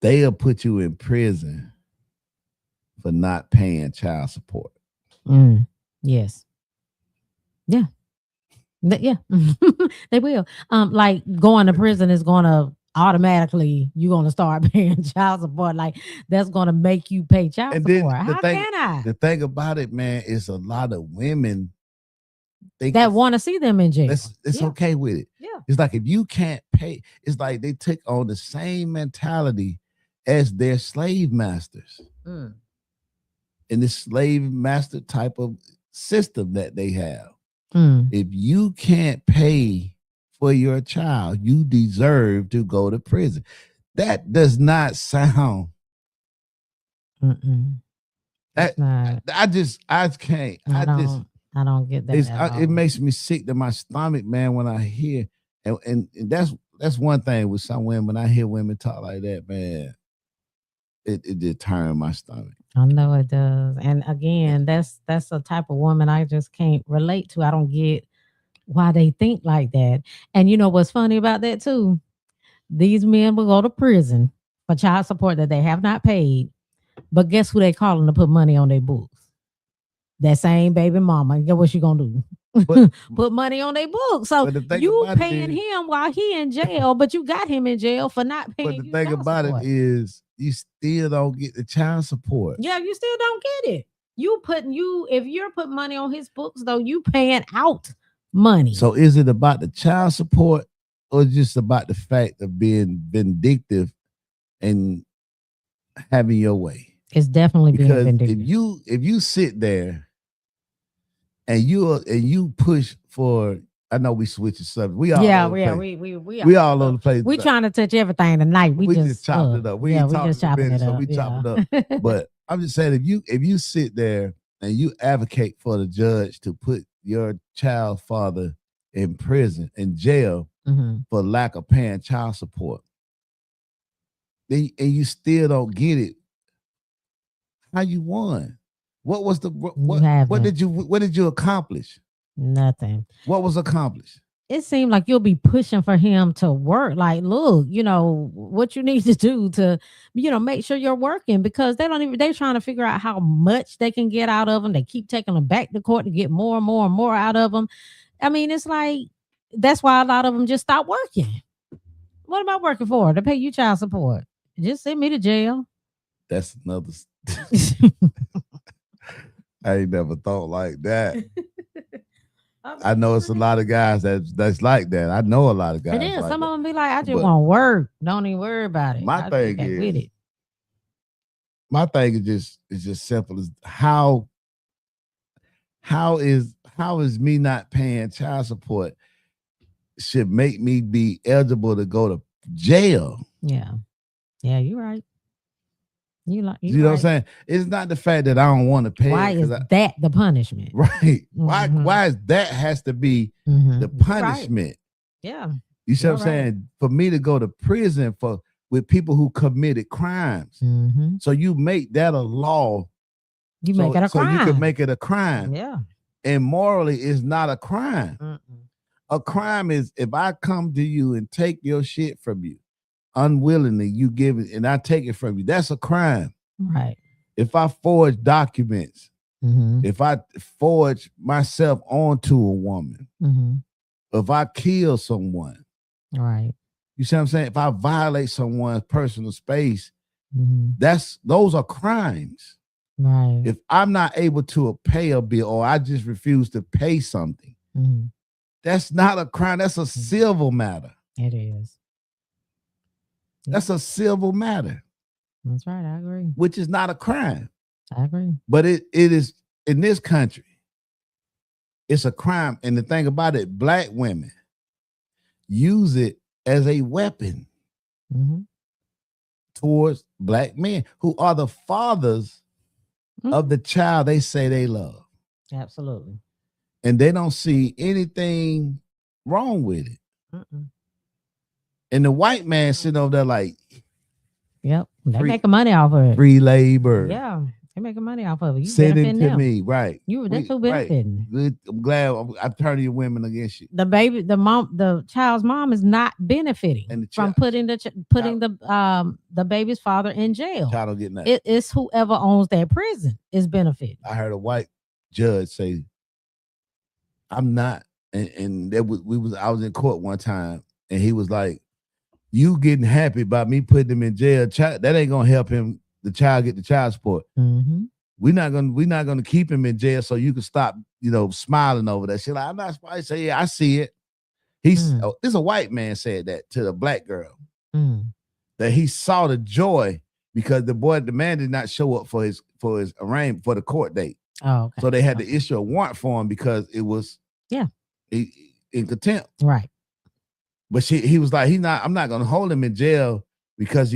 they'll put you in prison for not paying child support. Yes. Yeah. Yeah. They will. Like, going to prison is going to automatically, you're going to start paying child support. Like, that's going to make you pay child support. How can I? The thing about it, man, is a lot of women that want to see them in jail. It's okay with it. Yeah. It's like, if you can't pay, it's like they take on the same mentality as their slave masters. In this slave master type of system that they have. If you can't pay for your child, you deserve to go to prison. That does not sound. I can't. I don't get that. It makes me sick to my stomach, man, when I hear, and that's one thing with some women. When I hear women talk like that, man, it just turns my stomach. I know it does. And again, that's a type of woman I just can't relate to. I don't get why they think like that. And you know what's funny about that too? These men will go to prison for child support that they have not paid. But guess who they calling to put money on their books? That same baby mama. Guess what she gonna do? But put money on their book. So but the thing you about it paying is, him while he in jail, but you got him in jail for not but paying the you thing child about it support. is, you still don't get the child support. Yeah, you still don't get it. You if you're putting money on his books though, you paying out money. So is it about the child support, or just about the fact of being vindictive and having your way? It's definitely being Because vindictive. if you sit there and you push for, I know we switching subject. We all Yeah, over the yeah, place. we We all over the place. we trying to touch everything tonight. We just chopped it up. We yeah, ain't we talked just in a chopping minute, it so up. we chop Yeah. it up. But I'm just saying, if you sit there and you advocate for the judge to put your child father in prison, in jail, Mhm. for lack of paying child support, then and you still don't get it, how you won? What was the You what haven't what did you accomplish? nothing. What was accomplished? It seemed like you'll be pushing for him to work. Like, look, what you need to do to, make sure you're working because they're trying to figure out how much they can get out of them. They keep taking them back to court to get more and more and more out of them. I mean, it's like, that's why a lot of them just stop working. What am I working for? To pay you child support. Just send me to jail. That's another. I ain't never thought like that. I know it's a lot of guys that's like that. I know a lot of guys. It is. Like Some that. of them be like, I just But want to work. Don't even worry about it. my I thing get back with is, it. my thing is just simple as how is me not paying child support should make me be eligible to go to jail. Yeah. Yeah, you're right. You know right. what I'm saying? It's not the fact that I don't want to pay. Why is that the punishment? Right. Mhm. Why is that has to be Mhm. the You're right. punishment? Yeah. You see what I'm You're right. saying? For me to go to prison with people who committed crimes. Mhm. So you make that a law. You make it a So you crime. can make it a crime. Yeah. And morally, it's not a crime. Mm-mm. A crime is if I come to you and take your shit from you unwillingly, you give it and I take it from you. That's a crime. Right. If I forge documents, Mhm. if I forge myself onto a woman, Mhm. if I kill someone, Right. you see what I'm saying? If I violate someone's personal space, Mhm. those are crimes. Right. If I'm not able to pay a bill or I just refuse to pay something, Mhm. that's not a crime. That's a civil matter. It is. That's a civil matter, That's right. I agree. which is not a crime. I agree. But it is in this country, it's a crime. And the thing about it, black women use it as a weapon Mhm. towards black men who are the fathers of the child they say they love. Absolutely. And they don't see anything wrong with it. Mm-mm. And the white man sitting over there like, Yep. They Free- making money off of it. free labor. Yeah. They making money off of it. You Send it benefiting to them. me. Right. That's who benefiting. Good. I'm glad I'm turning your women against you. The child's mom is not benefiting And from putting the baby's father in jail. Child don't get nothing. It's whoever owns that prison is benefiting. I heard a white judge say, I'm not, and I was in court one time, and he was like, you getting happy about me putting him in jail, that ain't gonna help him, the child get the child support. Mm-hmm. We're not gonna keep him in jail so you can stop, smiling over that shit. Like, I'm not surprised. Say, yeah, I see it. This a white man said that to the black girl. That he saw the joy because the man did not show up for his arraignment for the court date. Oh, okay. So they had to issue a warrant for him because it was in contempt. Right. But he was like, I'm not gonna hold him in jail because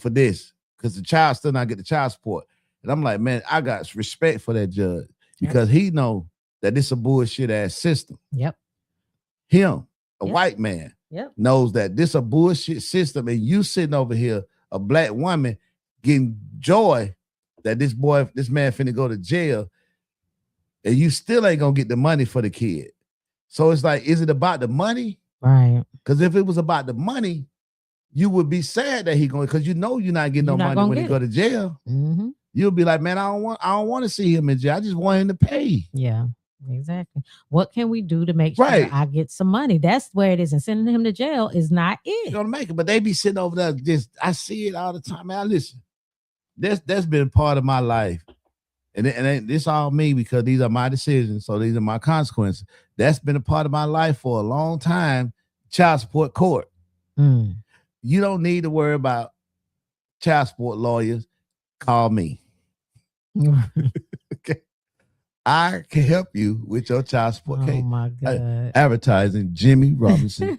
for this, because the child still not get the child support. And I'm like, man, I got respect for that judge because he know that this a bullshit ass system. Yep. Him, a white man, knows that this a bullshit system, and you sitting over here, a black woman, getting joy that this man finna go to jail, and you still ain't gonna get the money for the kid. So it's like, is it about the money? Right. Because if it was about the money, you would be sad that he going, because you're not getting no money when he go to jail. Mm-hmm. You'll be like, man, I don't want to see him in jail. I just want him to pay. Yeah. Exactly. What can we do to make sure Right. I get some money? That's where it is. And sending him to jail is not You're it. gonna make it, but they be sitting over there. Just I see it all the time. Man, listen, that's been part of my life, and this all me because these are my decisions, so these are my consequences. That's been a part of my life for a long time. Child support court. Mm. You don't need to worry about child support lawyers. Call me. Okay, I can help you with your child support Oh case. my God. Advertising Jimmy Robinson.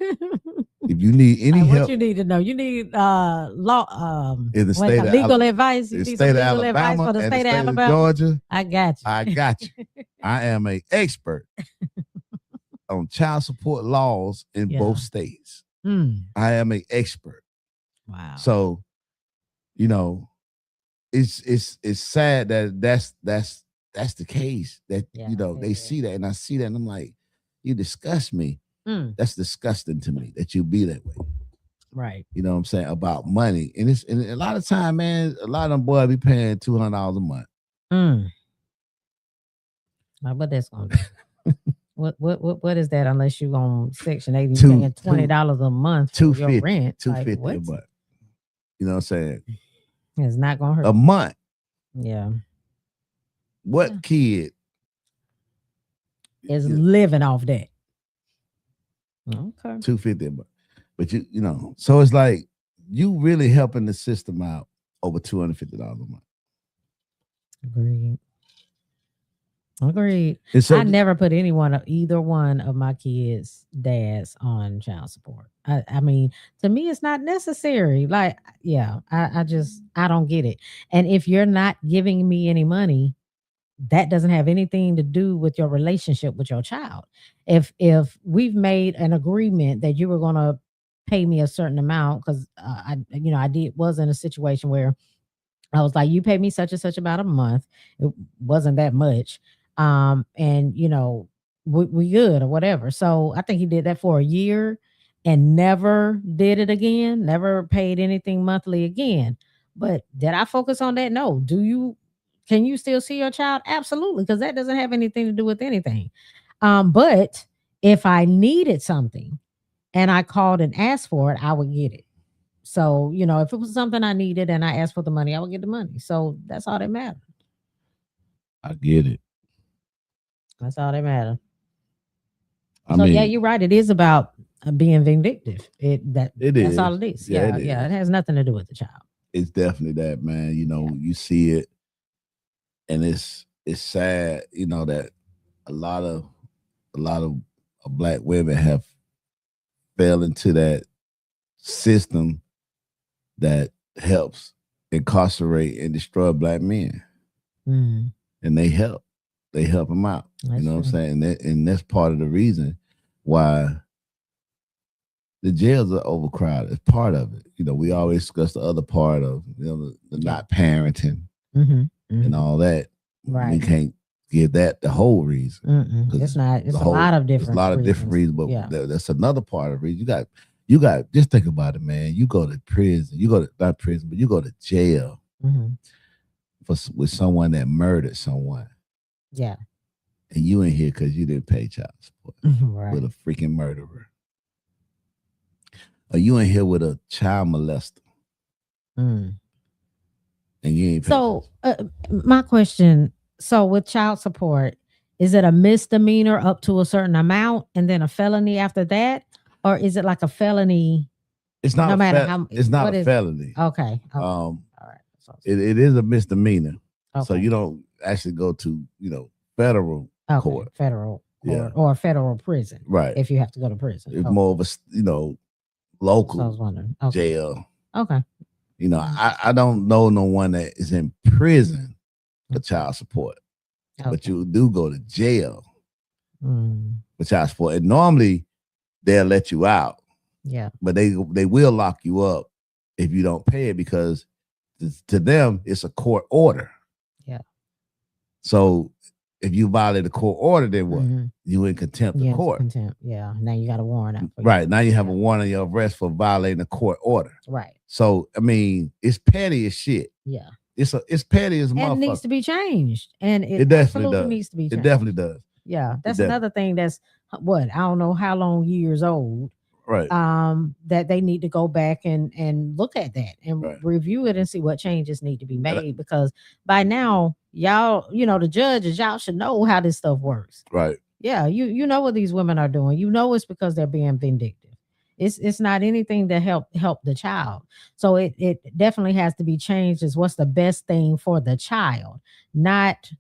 If you need any Like, what help you need to know? You need law in the state of legal advice. You the need state some of legal advice Alabama for the and the state of state of Alabama. Georgia, I got you. I got you. I am an expert on child support laws in Yeah. both states. Mm. I am an expert. Wow. So, you know, it's sad that that's the case. That Yeah, you know it they is. see that, and I see that, and I'm like, you disgust me. Mm. That's disgusting to me that you be that way. Right. You know what I'm saying about money, and a lot of time, man. A lot of them boys be paying $200 a month. Mm. Now, what that's gonna do? What is that? Unless you on Section 8, you paying $20 a month for your rent. $250 Like, what? a month. You know what I'm saying? It's not gonna hurt. A month. Yeah. What Yeah. kid is living off that? Okay. $250 a month. But you know, so it's like you really helping the system out over $250 a month. Agreed. So, I never put either one of my kids' dads on child support. I mean, to me, it's not necessary. Like, yeah, I don't get it. And if you're not giving me any money, that doesn't have anything to do with your relationship with your child. If we've made an agreement that you were going to pay me a certain amount, because I was in a situation where I was like, you pay me such and such amount a month. It wasn't that much. And we good or whatever. So I think he did that for a year and never did it again, never paid anything monthly again. But did I focus on that? No. Can you still see your child? Absolutely, because that doesn't have anything to do with anything. But if I needed something and I called and asked for it, I would get it. So, if it was something I needed and I asked for the money, I would get the money. So that's all that matters. I get it. That's all that matters. I So mean, yeah, you're right. It is about being vindictive. That's is. all it is. Yeah, it is. It has nothing to do with the child. It's definitely that, man. You know, you see it, and it's sad. You know that a lot of black women have fell into that system that helps incarcerate and destroy black men, and they help them out. That's you know true. what I'm saying? And that's part of the reason why the jails are overcrowded. It's part of it. You know, we always discuss the other part of the not parenting and all that. Right. We can't give that the whole reason. It's not. It's a lot of different. There's a lot of different reasons, but that's another part of the reason. You got. Just think about it, man. You go to prison. You go to not prison, but you go to jail with someone that murdered someone. Yeah. And you ain't here because you didn't pay child support right. with a freaking murderer. Or you ain't here with a child molester. And you ain't. So my question. So with child support, is it a misdemeanor up to a certain amount and then a felony after that? Or is it like a felony? It's not. No matter how. It's not a felony. Okay. All right. It is a misdemeanor. Okay. So you don't actually go to federal court, federal or federal prison, right? If you have to go to prison, it's more of a local so I was wondering. Jail. Okay. I don't know no one that is in prison for child support, but you do go to jail for child support, and normally they'll let you out. Yeah, but they will lock you up if you don't pay it because to them it's a court order. Yeah. So if you violate a court order, then what? You in contempt of court. Contempt. Yeah. Now you got a warrant out. Right. Now you have a warrant of your arrest for violating a court order. Right. So I mean, it's petty as shit. Yeah. It's petty as motherfucker. It needs to be changed, and it definitely absolutely does. Needs to be changed. It definitely does. Yeah, that's Definitely. another thing that's what I don't know how long years old. Right. That they need to go back and look at that and Right. review it and see what changes need to be And made because by now y'all, the judges, y'all should know how this stuff works. right. Yeah, you know what these women are doing. You know it's because they're being vindictive. It's not anything to help the child. So it definitely has to be changed as what's the best thing for the child, not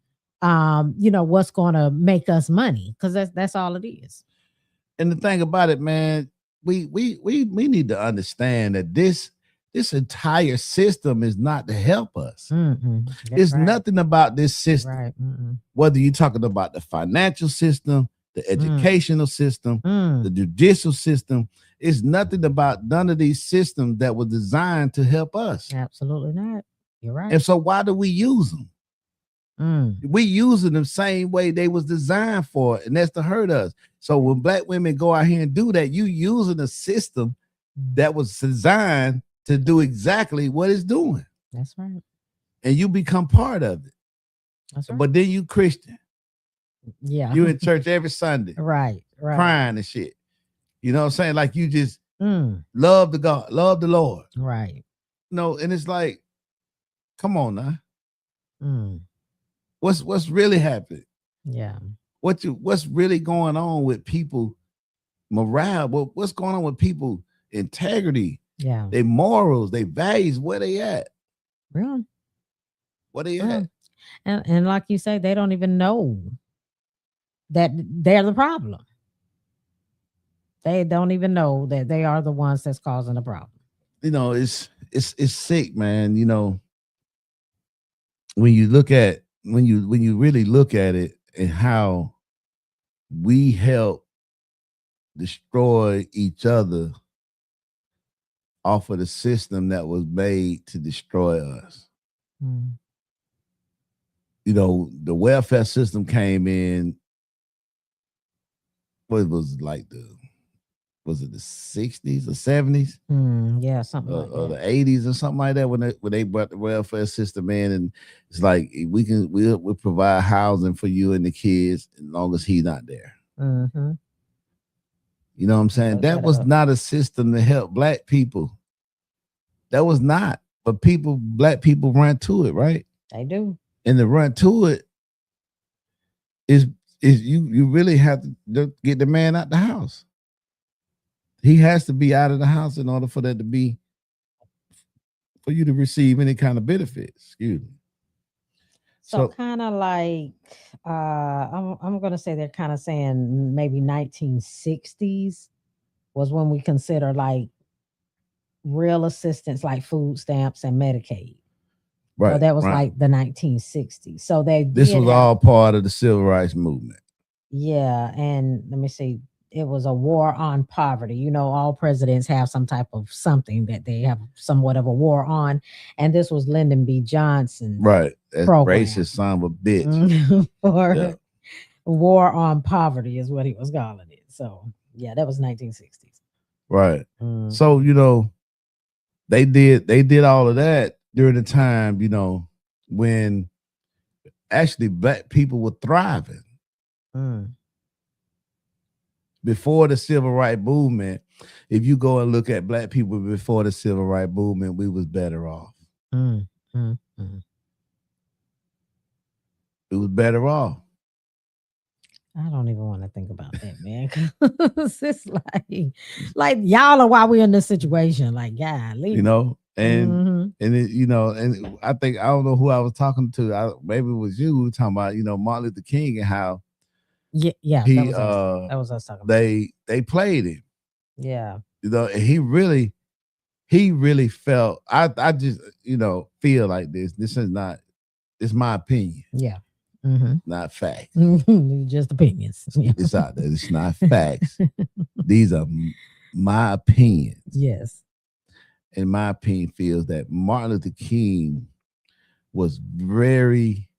what's going to make us money because that's all it is. And the thing about it, man, we need to understand that this entire system is not to help us. That's It's right. nothing about this That's system. right. Whether you're talking about the financial system, the educational system, the judicial system, it's nothing about none of these systems that were designed to help us. Absolutely not. You're right. And so why do we use them? We use them the same way they was designed for, and that's to hurt us. So when black women go out here and do that, you using a system that was designed to do exactly what it's doing. That's right. And you become part of it. That's right. But then you Christian. Yeah. You in church every Sunday. Right. Crying and shit. You know what I'm saying? Like you just love the God, love the Lord. Right. No, and it's like, come on now. What's really happening? Yeah. What's really going on with people morale? What's going on with people integrity? Yeah. Their morals, their values, where they at? Real. Where they at? And like you say, they don't even know that they're the problem. They don't even know that they are the ones that's causing the problem. It's sick, man. When you really look at it and how we help destroy each other off of the system that was made to destroy us. The welfare system came in. What was it like was it the 60s or 70s? Yeah, something like or that. the 80s or something like that when they brought the welfare system in, and it's like we'll provide housing for you and the kids as long as he's not there. You know what I'm saying? That was not a system to help black people. That was not. But black people run to it, right? They do. And the run to it is you really have to get the man out the house. He has to be out of the house in order for that to be, for you to receive any kind of benefits. Excuse me. So kind of like, I'm going to say they're kind of saying maybe 1960s was when we consider like real assistance like food stamps and Medicaid. Right. So that was like the 1960s. So this was all part of the civil rights movement. Yeah. And let me see. It was a war on poverty. All presidents have some type of something that they have somewhat of a war on. And this was Lyndon B. Johnson. Right. That's racist son of a bitch. For war on poverty is what he was calling it. So yeah, that was 1960s. Right. So, they did all of that during the time, when actually black people were thriving. Before the civil rights movement, if you go and look at black people before the civil rights movement, we was better off. It was better off. I don't even want to think about that, man. It's like y'all are why we're in this situation. Like, golly. And and I think, I don't know who I was talking to. Maybe it was you talking about, Martin Luther King and how that was us talking about. They played him. Yeah. And he really felt, I just, feel like this. This is not, it's my opinion. Yeah. Not facts. Just opinions. It's out there. It's not facts. These are my opinions. Yes. And my opinion feels that Martin Luther King was very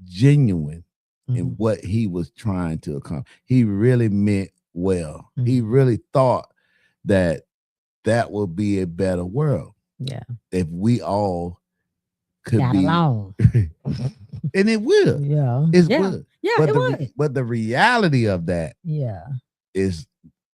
genuine in what he was trying to accomplish. He really meant well. He really thought that would be a better world. Yeah. If we all could got be along. And it will. Yeah. It will. Yeah, But it would. but the reality of that Yeah. is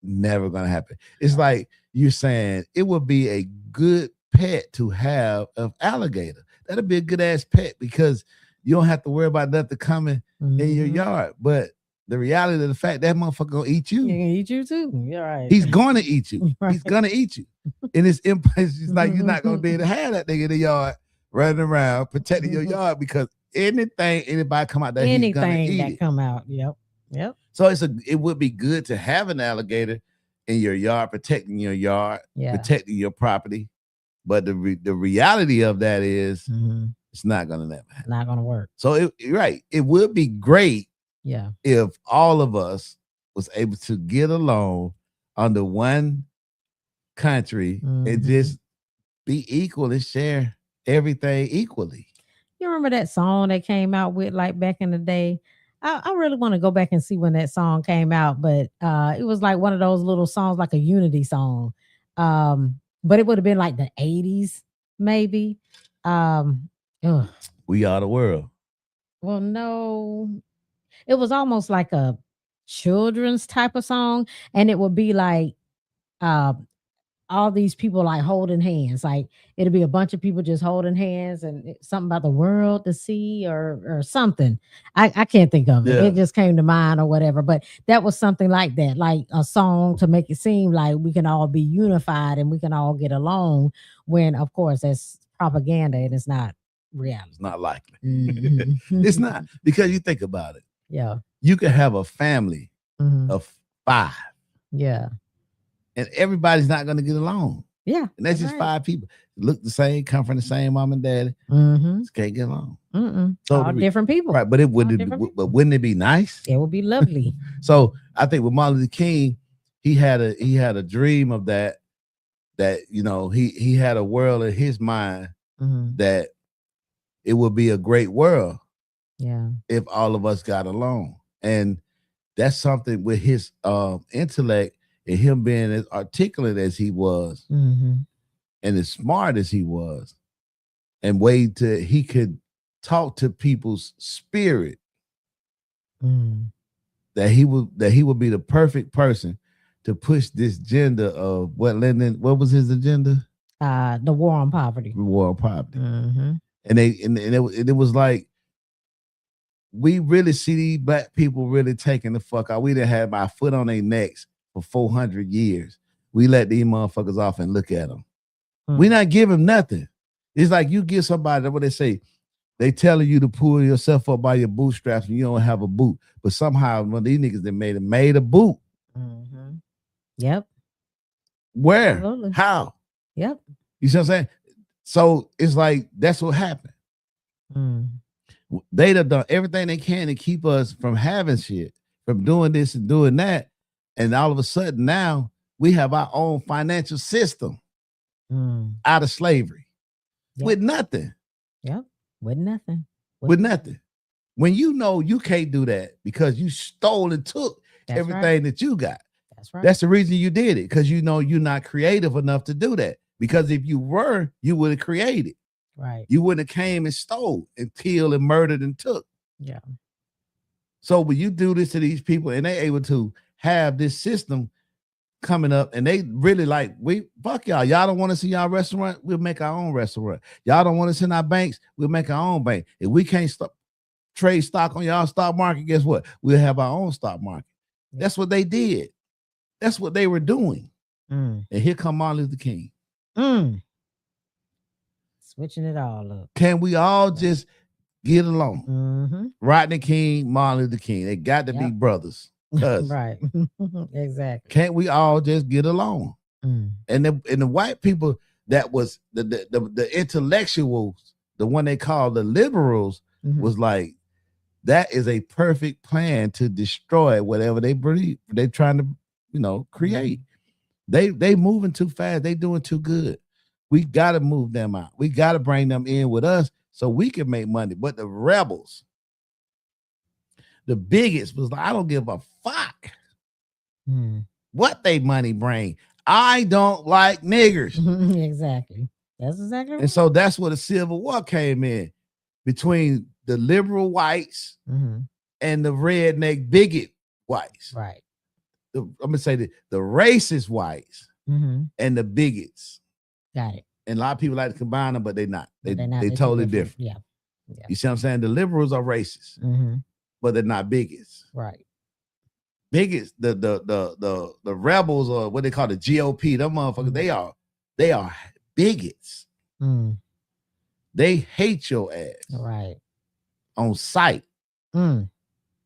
never gonna happen. It's like you're saying it would be a good pet to have of alligator. That'd be a good ass pet because you don't have to worry about nothing coming in your Mhm. yard. But the reality of the fact that motherfucker gonna eat He you. can eat you too. You're right. He's going to eat you. Right. He's gonna eat you. And it's like you're not gonna be able to have that nigga in the yard running around protecting your yard because anybody come out there, he's gonna Anything eat that it. come out. Yep. Yep. So it would be good to have an alligator in your yard, protecting your yard, Yeah. protecting your property. But the reality of that is Mhm. it's not gonna never happen. Not gonna work. So you're right. It would be great Yeah. if all of us was able to get along under one country and Mhm. just be equal and share everything equally. You remember that song that came out with like back in the day? I really want to go back and see when that song came out, but it was like one of those little songs, like a unity song. But it would have been like the 80s, maybe. Ugh. We are the world. Well, no, it was almost like a children's type of song, and it would be like uh all these people like holding hands. Like it'll be a bunch of people just holding hands and something about the world, the sea, or something. I can't think of it. Yeah. It just came to mind or whatever. But that was something like that, like a song to make it seem like we can all be unified and we can all get along. When of course that's propaganda and it's not reality. It's not likely. Mhm. It's not because you think about it. Yeah. You could have a family Mhm. of 5, Yeah. and everybody's not going to get along. Yeah. And that's just right. 5 people. Look the same, come from the same mom and daddy. Mhm. Just can't get along. So all different people. Right, but different but wouldn't it be nice? It would be lovely. So I think with Martin Luther King, he had a dream of that he had a world in his mind Mhm. that it would be a great world Yeah. if all of us got along. And that's something with his intellect and him being as articulate as he was Mhm. and as smart as he was, and he could talk to people's spirit, Mm. that he would be the perfect person to push this agenda of what was his agenda? The war on poverty. War on poverty. Mhm. And it was like, we really see these black people really taking the fuck out. We didn't have our foot on their necks for 400 years. We let these motherfuckers off and look at them. We not give them nothing. It's like you give somebody what they say. They telling you to pull yourself up by your bootstraps and you don't have a boot. But somehow one of these niggas that made a boot. Mhm. Yep. Where? Absolutely. How? Yep. You see what I'm saying? So it's like that's what happened. Mm. They done done everything they can to keep us from having shit, from doing this and doing that. And all of a sudden now we have our own financial system out of slavery. Yep. With nothing. Yep. With nothing. With nothing. When you know you can't do that because you stole and took everything that you got. That's right. That's the reason you did it, because you know you're not creative enough to do that. Because if you were, you would have created. Right. You wouldn't have came and stole and killed and murdered and took. Yeah. So when you do this to these people and they able to have this system coming up and they really like, fuck y'all. Y'all don't want to see y'all restaurant? We'll make our own restaurant. Y'all don't want to send our banks? We'll make our own bank. If we can't trade stock on y'all stock market, guess what? We'll have our own stock market. Yeah. That's what they did. That's what they were doing. And here come Martin Luther King. Switching it all up. Can we all just get along? Mm-hmm. Rodney King, Martin Luther King. They got to be brothers. Right. Exactly. Can't we all just get along? And the white people that was the intellectuals, the one they call the liberals, was like, that is a perfect plan to destroy whatever they believe they're trying to, create. They moving too fast. They doing too good. We got to move them out. We got to bring them in with us so we can make money. But the rebels, the bigots, was like, I don't give a fuck what they money bring. I don't like niggers. Exactly. That's exactly right. And so that's where the Civil War came in between the liberal whites and the redneck bigot whites. Right. I'm gonna say the racist whites Mm-hmm. and the bigots. Got it. And a lot of people like to combine them, but they're not. But they're not. They They're totally two different. Yeah. Yeah. You see what I'm saying? The liberals are racist, Mm-hmm. but they're not bigots. Right. Bigots, the rebels, or what they call the GOP, them motherfuckers, they are bigots. Mm. They hate your ass Right. on sight Mm.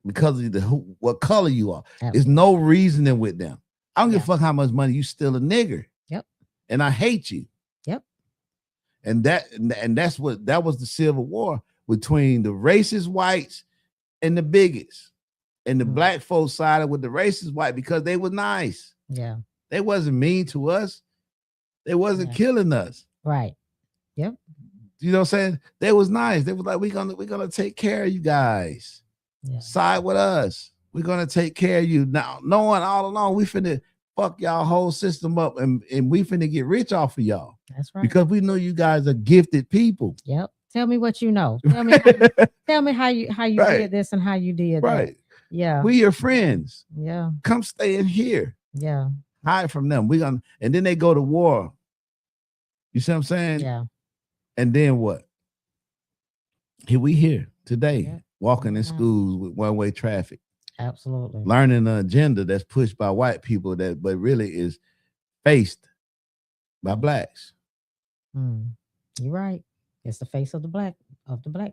because of what color you are. Absolutely. There's no reasoning with them. I don't give a Yeah. fuck how much money you steal a nigger. Yep. And I hate you. Yep. And that was the Civil War between the racist whites and the bigots. And the black folks sided with the racist white because they were nice. Yeah. They wasn't mean to us. They wasn't killing us. Right. Yep. You know what I'm saying? They was nice. They was like, we're gonna take care of you guys. Yeah. Side with us. We're gonna take care of you. Now, knowing all along we finna fuck y'all whole system up and we finna get rich off of y'all. That's right. Because we know you guys are gifted people. Yep. Tell me what you know. Tell me how you Right. did this and how you did Right. that. Yeah. We your friends. Yeah. Come stay in here. Yeah. Hide from them. And then they go to war. You see what I'm saying? Yeah. And then what? We here today, Yeah. walking in schools with one-way traffic, Absolutely. learning an agenda that's pushed by white people but really is faced by blacks. You're right. It's the face of the black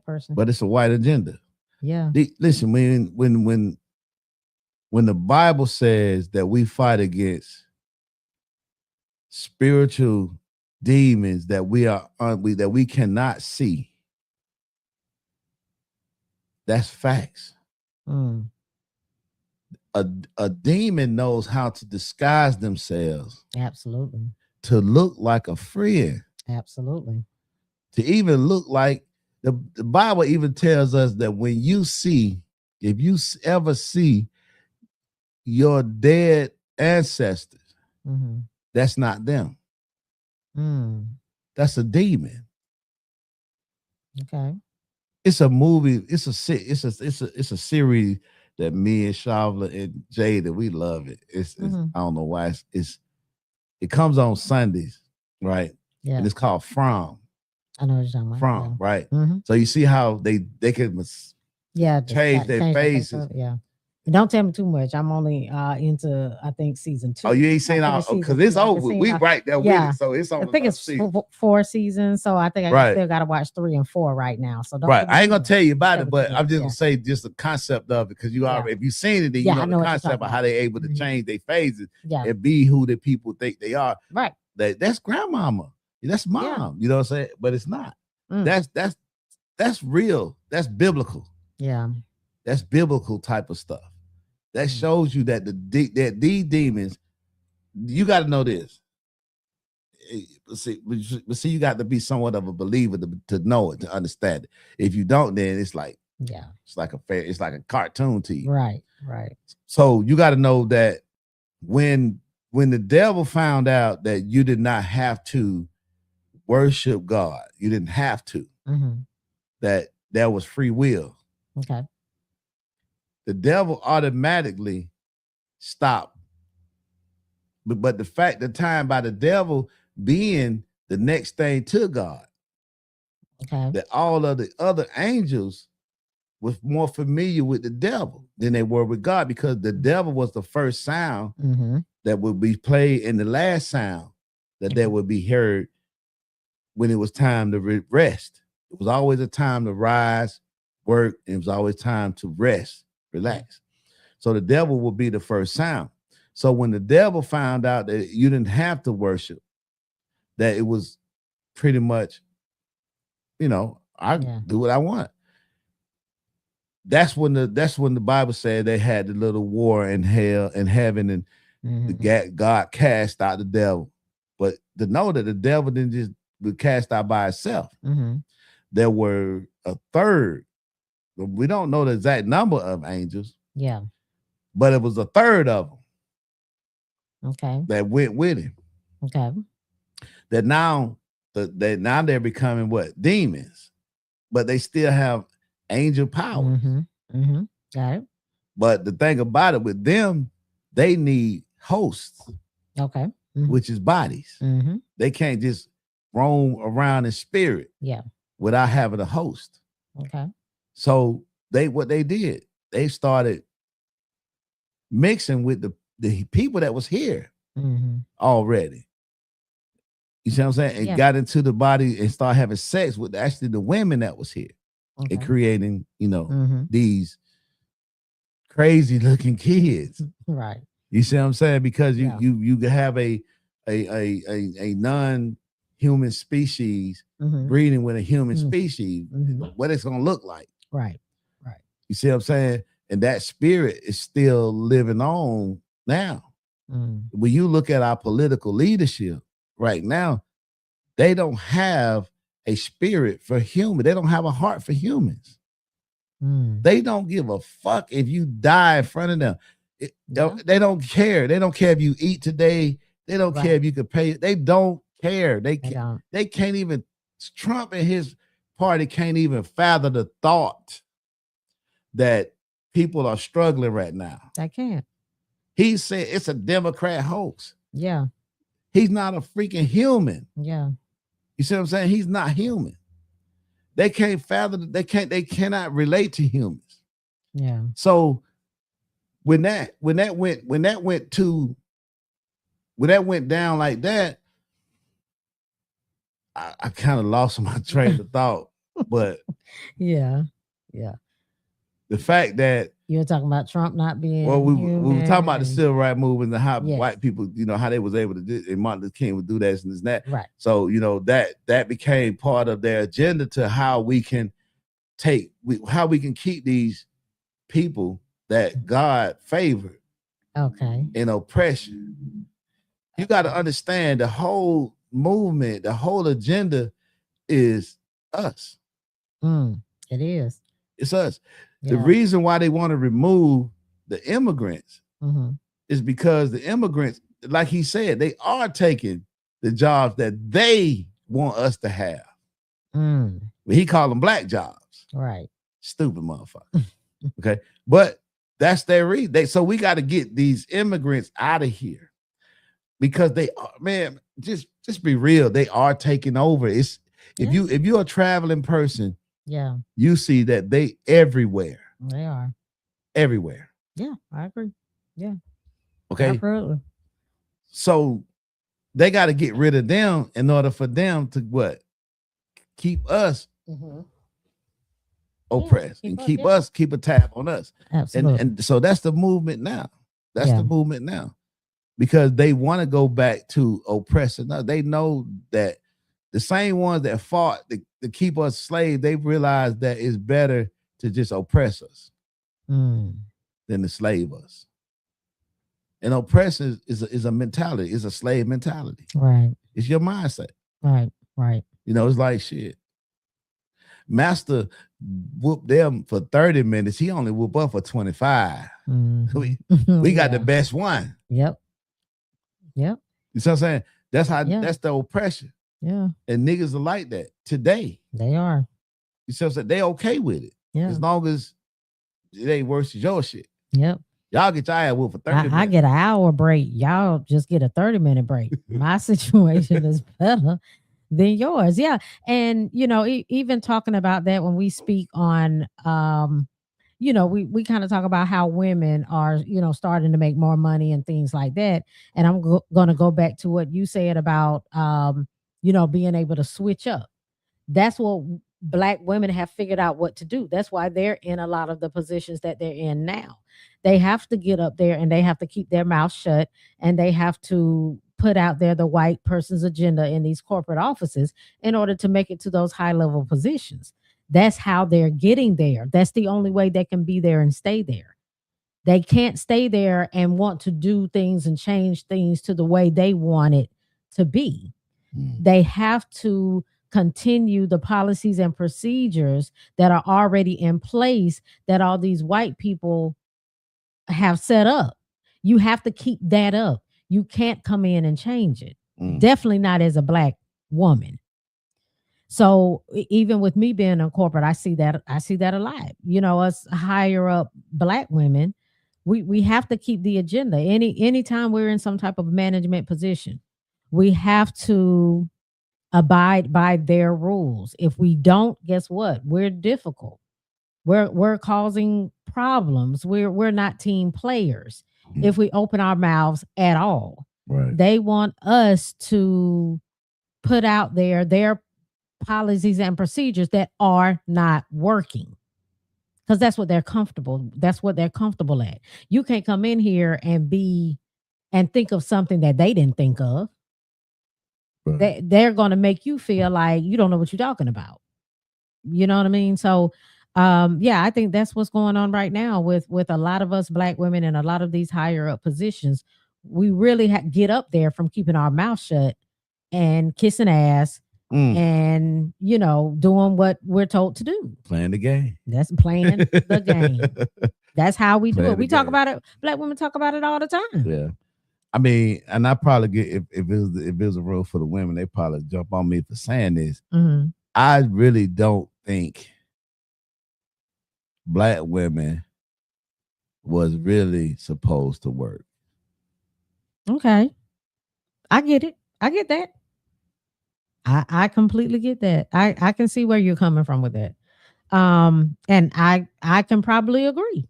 person. But it's a white agenda. Yeah. Listen, when the Bible says that we fight against spiritual demons that that we cannot see, that's facts. A demon knows how to disguise themselves. Absolutely. To look like a friend. Absolutely. To even look like the Bible even tells us that when if you ever see your dead ancestors, that's not them. That's a demon. Okay. It's a movie. It's a series that me and Shavla and Jay that we love it. I don't know why it comes on Sundays, right? Yeah. And it's called From. I know what you're talking about. From, right? So you see how they can change their faces. Yeah. Don't tell me too much. I'm only into I think season 2. Oh, you ain't seen all because it's over. We right there with it, so it's on. I think it's 4 seasons, so I think I still got to watch 3 and 4 right now. So don't I ain't gonna tell you about it, but I'm just gonna say just the concept of it because you already if you've seen it, then you know the concept of how they able to change their phases and be who the people think they are. Right. That's grandmama. That's mom. You know what I'm saying? But it's not. That's real. That's biblical. Yeah. That's biblical type of stuff. That shows you that these demons, you got to know this. See, you got to be somewhat of a believer to know it, to understand it. If you don't, then it's like it's like a cartoon to you. Right. So you got to know that when the devil found out that you did not have to worship God, you didn't have to. That there was free will. Okay. The devil automatically stopped. But the time by the devil being the next thing to God. Okay. That all of the other angels was more familiar with the devil than they were with God because the devil was the first sound that would be played and the last sound that would be heard when it was time to rest. It was always a time to rise, work, and it was always time to rest. Relax. So the devil will be the first sound. So when the devil found out that you didn't have to worship, that it was pretty much, I do what I want. That's when the Bible said they had the little war in hell and heaven and God cast out the devil. But to know that the devil didn't just be cast out by itself. There were a third. We don't know the exact number of angels. Yeah. But it was a third of them. Okay. That went with him. Okay. That now they're becoming what? Demons. But they still have angel powers. Got it. But the thing about it with them, they need hosts, Okay. Mhm. which is bodies. Mhm. They can't just roam around in spirit Yeah. without having a host. Okay. So what they did, they started mixing with the people that was here Mhm. already. You see what I'm saying? And Yeah. got into the body and started having sex with actually the women that was here Okay. and creating, Mhm. these crazy looking kids. Right. You see what I'm saying? Because Yeah. you have a non-human species Mhm. breeding with a human Mhm. species, Mhm. what it's gonna look like. Right. Right. You see what I'm saying? And that spirit is still living on now. Mm. When you look at our political leadership right now, they don't have a spirit for human. They don't have a heart for humans. Mm. They don't give a fuck if you die in front of them. Yeah. They don't care. They don't care if you eat today. They don't care Right. if you could pay. They don't care. They don't. They can't even. Trump and his party can't even fathom the thought that people are struggling right now. They can't. He said it's a Democrat hoax. Yeah. He's not a freaking human. Yeah. You see what I'm saying? He's not human. They can't fathom. They cannot relate to humans. Yeah. So when that went down like that, I kind of lost my train of thought. But Yeah. Yeah. the fact that You were talking about Trump not being we were talking about the human civil rights movement and how Yes. white people, how they was able to do, and Martin Luther King would do that and this and that. Right. So that became part of their agenda to how we can keep these people that God favored Okay. in oppression. You got to understand the whole movement, the whole agenda is us. It is. It's us. Yeah. The reason why they want to remove the immigrants Mhm. is because the immigrants, like he said, they are taking the jobs that they want us to have. Mm. But he called them black jobs. Right. Stupid motherfucker. Okay. But that's their reason. So we got to get these immigrants out of here because they are, man, just be real. They are taking over. If you're a traveling person, Yeah. you see that they everywhere. They are. Everywhere. Yeah, I agree. Yeah. Okay. Absolutely. So they got to get rid of them in order for them to what? Keep us oppressed and keep a tab on us. Absolutely. And so that's the movement now. That's the movement now. Because they want to go back to oppressing us. They know that the same ones that fought to keep us slaves, they've realized that it's better to just oppress us than to slave us. And oppression is a mentality, it's a slave mentality. Right. It's your mindset. Right. Right. It's like shit. Master whooped them for 30 minutes. He only whooped up for 25. We got the best one. Yep. You see what I'm saying? That's how that's the oppression. Yeah. And niggas are like that today. They are. You see what I'm saying? They okay with it. Yeah. As long as it ain't worse than your shit. Yep. Y'all get your ass whooped for 30 minutes. I get an hour break. Y'all just get a 30-minute break. My situation is better than yours. Yeah. And, even talking about that when we speak on, we kind of talk about how women are, starting to make more money and things like that. And I'm going to go back to what you said about, being able to switch up. That's what Black women have figured out what to do. That's why they're in a lot of the positions that they're in now. They have to get up there and they have to keep their mouth shut and they have to put out there the white person's agenda in these corporate offices in order to make it to those high level positions. That's how they're getting there. That's the only way they can be there and stay there. They can't stay there and want to do things and change things to the way they want it to be. They have to continue the policies and procedures that are already in place that all these white people have set up. You have to keep that up. You can't come in and change it. Definitely not as a Black woman. So even with me being in corporate, I see that a lot. Us higher up black women, we have to keep the agenda. Anytime we're in some type of management position, we have to abide by their rules. If we don't, guess what? We're difficult. We're causing problems. We're not team players if we open our mouths at all. Right. They want us to put out there their policies and procedures that are not working because that's what they're comfortable at. You can't come in here and think of something that they didn't think of. Right. They're going to make you feel like you don't know what you're talking about. You know what I mean? So yeah, I think that's what's going on right now with a lot of us black women and a lot of these higher up positions. We really get up there from keeping our mouth shut and kissing ass Mm. and doing what we're told to do. Playing the game. That's playing the game. That's how we do Playing it. the We talk game. about it. Black women talk about it all the time. Yeah. I mean, and I probably get if it was a role for the women, they probably jump on me for saying this. Hmm. I really don't think black women was really supposed to work. Okay, I get it. I get that. I completely get that. I can see where you're coming from with that. And I can probably agree.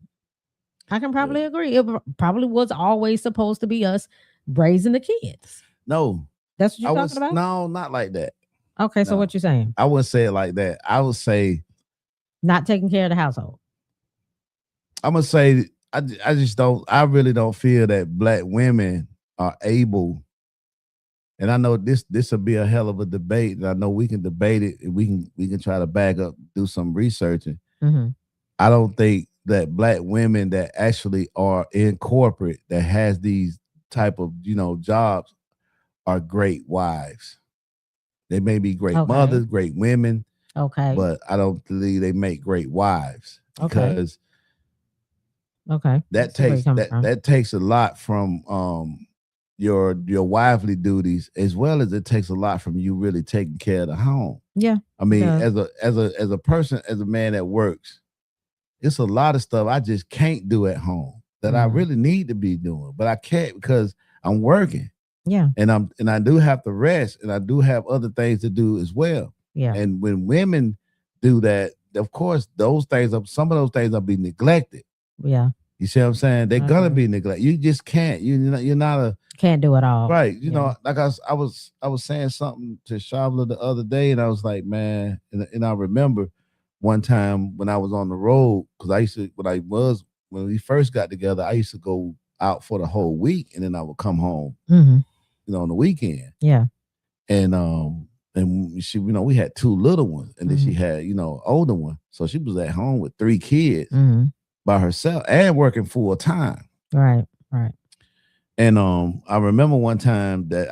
I can probably Yeah. agree. It probably was always supposed to be us raising the kids. No, That's what I you're talking was about? no, not like that. Okay, so No, what you saying? I wouldn't say it like that. I would say Not taking care of the household. I'm gonna say I just don't. I really don't feel that black women are able. And I know this will be a hell of a debate. And I know we can debate it. And we can try to back up, do some researching. Hmm. I don't think that black women that actually are in corporate that has these type of jobs are great wives. They may be great Okay. mothers, great women, Okay. but I don't believe they make great wives Okay. because Okay. I that see where you're takes coming that from. that takes a lot from your wifely duties as well as it takes a lot from you really taking care of the home. Yeah, I it mean, does. as a person, as a man that works, it's a lot of stuff I just can't do at home that I Mm. really need to be doing, but I can't because I'm working Yeah. and I do have to rest and I do have other things to do as well. Yeah. And when women do that, of course, some of those things will be neglected. Yeah. You see what I'm saying? They're I gonna agree. be neglected. You just can't. You're not a Can't do it all. right. Yeah. Like I was saying something to Shavla the other day, and I was like, man, and I remember one time when I was on the road because I used to when we first got together, I used to go out for the whole week, and then I would come home, Hmm. on the weekend, Yeah. and she, we had two little ones, and then she Hmm. had older one, so she was at home with three kids Hmm. by herself and working full time. Right. Right. And I remember one time that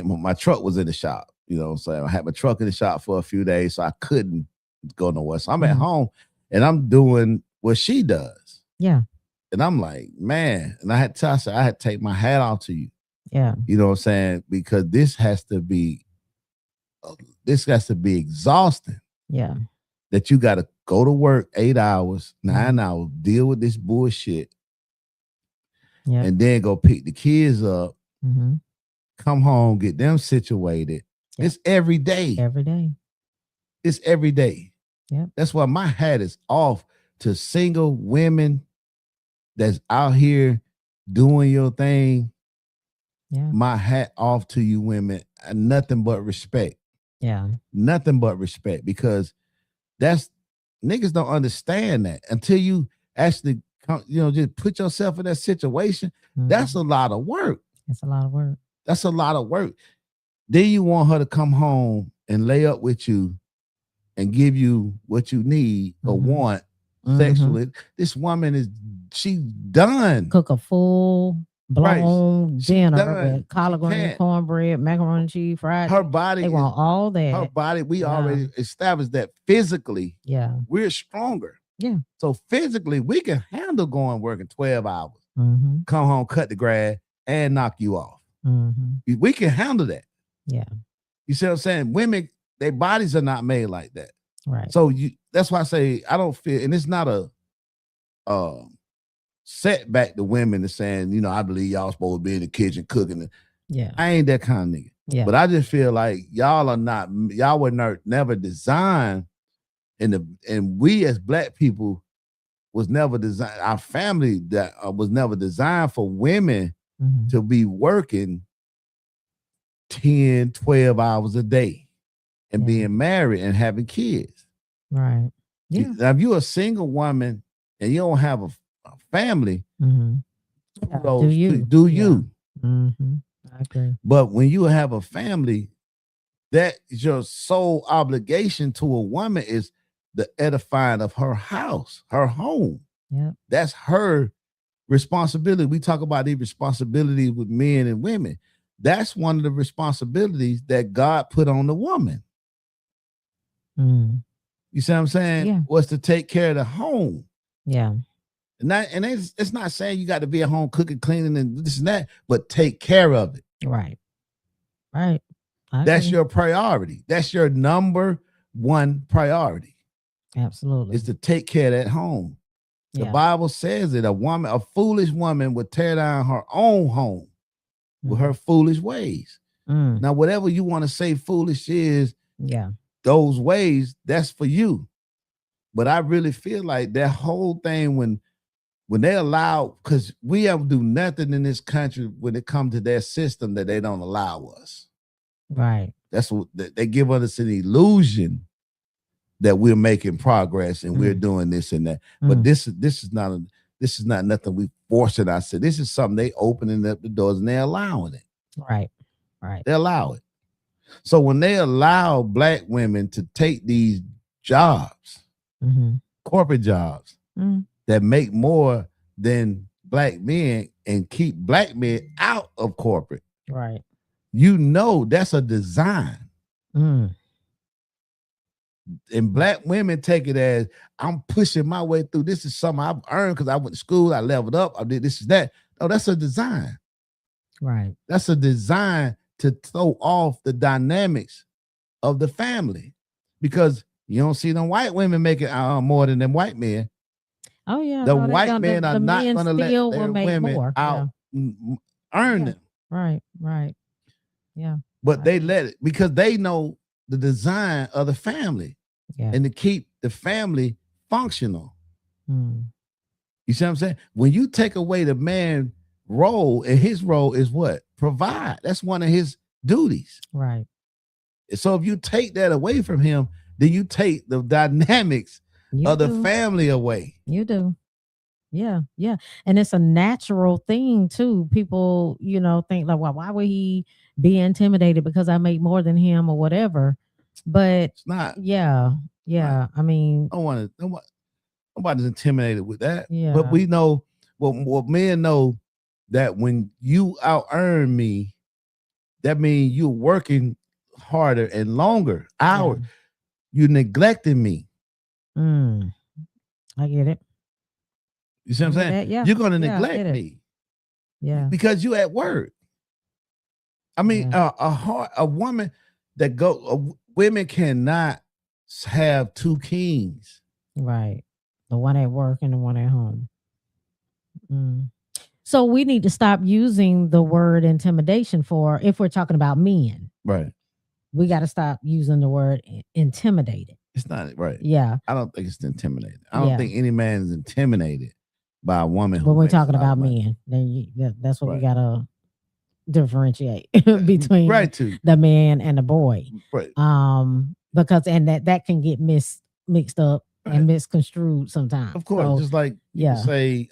my truck was in the shop, so I had my truck in the shop for a few days, so I couldn't go nowhere. So I'm at Hmm. home and I'm doing what she does. Yeah. And I'm like, man, and I had to tell her, I had to take my hat off to you. Yeah. You know what I'm saying? Because this has to be exhausting Yeah. that you got to go to work 8 hours, 9 Mhm. hours, deal with this bullshit, Yeah. and then go pick the kids up, Hmm. come home, get them situated. Yeah. It's every day. Every day. It's every day. Yeah. That's why my hat is off to single women that's out here doing your thing. Yeah. My hat off to you women. Nothing but respect. Yeah. Nothing but respect because that's niggas don't understand that until you actually come, just put yourself in that situation. That's Mhm. a lot of work. It's a lot of work. That's a lot of work. Then you want her to come home and lay up with you and give you what you need or Mhm. want Mhm. sexually. This woman she's done. Cook a full Right. blown She's dinner done. with collard She greens, can't. cornbread, macaroni and cheese, fried Her chicken. body They is want all her that. body. We Yeah. already established that physically Yeah. we're stronger. Yeah. So physically we can handle going working 12 hours, Mm-hmm. come home, cut the grass, and knock you off. Mm-hmm. We can handle that. Yeah. You see what I'm saying? Women their bodies are not made like that. Right. So that's why I say I don't feel, and it's not a setback to women to saying, I believe y'all supposed to be in the kitchen cooking. Yeah. I ain't that kind of nigga. Yeah. But I just feel like y'all were never designed, and we as Black people was never designed. Our family that was never designed for women to be working 10, 12 hours a day and being married and having kids. Right. Yeah. Now, if you're a single woman and you don't have a family, do you? I agree. But when you have a family, that is your sole obligation to a woman is the edifying of her house, her home. Yeah. That's her responsibility. We talk about these responsibilities with men and women. That's one of the responsibilities that God put on the woman. You see what I'm saying? Yeah. Was to take care of the home. Yeah. And it's not saying you got to be at home cooking, cleaning, and this and that, but take care of it. Right. Right. That's your priority. That's your number one priority. Absolutely. Is to take care of that home. The Bible says that a foolish woman would tear down her own home with her foolish ways. Now, whatever you want to say foolish is, those ways, that's for you. But I really feel like that whole thing when they allow, because we don't do nothing in this country when it comes to their system that they don't allow us. Right. That's what they give us an illusion that we're making progress and we're doing this and that. But this is not nothing we forcing ourselves. This is something they opening up the doors and they're allowing it. Right. Right. They allow it. So when they allow Black women to take these jobs, corporate jobs that make more than Black men and keep Black men out of corporate, right? That's a design. And Black women take it as I'm pushing my way through. This is something I've earned because I went to school, I leveled up, I did this and that. No, that's a design. Right. That's a design to throw off the dynamics of the family, because you don't see them white women making more than them white men. Oh yeah, the white men are not going to let their women out earn them. Right, right, yeah. But they let it because they know the design of the family, and to keep the family functional. You see what I'm saying? When you take away the man role, and his role is what? Provide. That's one of his duties. Right. So if you take that away from him, then you take the dynamics of the family away. You do. Yeah, yeah. And it's a natural thing too. People, think like, well, why would he be intimidated because I make more than him or whatever? But it's not. Yeah. Right. I mean, nobody's intimidated with that. Yeah. But we know what men know, that when you out earn me, that means you're working harder and longer hours. You're neglecting me. I get it. You see what I'm saying? Yeah. You're going to neglect me. Yeah. Because you at work. I mean, a woman that women cannot have two kings. Right. The one at work and the one at home. So we need to stop using the word intimidation if we're talking about men. Right. We got to stop using the word intimidated. It's not right. Yeah. I don't think it's intimidated. I don't think any man is intimidated by a woman. When we're talking about men, then that's what we got to differentiate between the man and the boy. Right. Because that can get mixed up and misconstrued sometimes. Of course. Just like you say,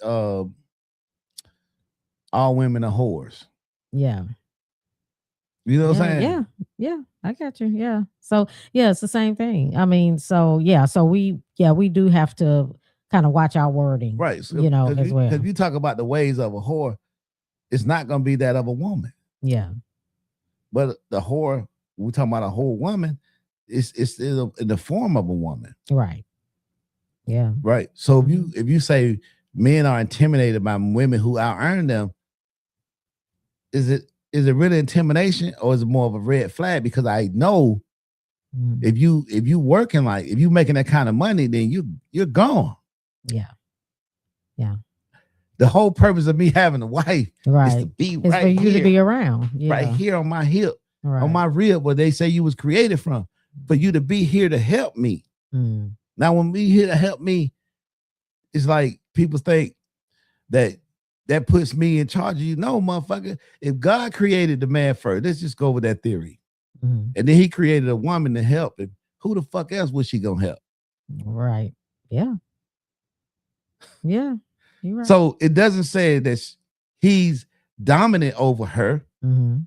all women are whores. Yeah. You know what I'm saying? Yeah, I got you. Yeah. So it's the same thing. I mean, so we do have to kind of watch our wording. Right. So, as well. Because if you talk about the ways of a whore, it's not gonna be that of a woman. Yeah. But the whore, we're talking about a whole woman, it's in the form of a woman. Right. Yeah. Right. So if you say men are intimidated by women who out earn them, is it really intimidation, or is it more of a red flag? Because I know Mm. If you working like if you making that kind of money, then you're gone. Yeah. Yeah. The whole purpose of me having a wife is to Right. be It's for right you to here, be around. right Yeah. here on my hip, on Right. my rib, where they say you was created from, for you to be here to help me. Mm. Now, when we here to help me, it's like people think that that puts me in charge of you. No, motherfucker. If God created the man first, let's just go with that theory. Mm. And then he created a woman to help him. Who the fuck else was she gonna help? Right. Yeah. Yeah. You're right. So it doesn't say that he's dominant over her. Mm-hmm.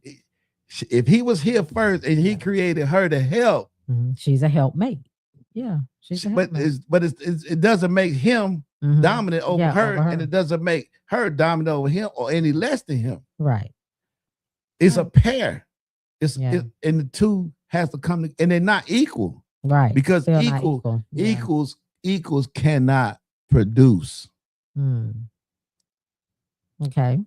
If he was here first and he created her to help, Mm-hmm. She's a helpmate. Yeah. She's a but helpmate. it doesn't make him Mm-hmm. dominant over Yeah, her, over her. and it doesn't make her dominant over him or any less than him. Right. It's a pair. Yeah. And the two has to come to, and they're not equal, Right. because Still not equal. Yeah. equals cannot produce. Mm. Okay.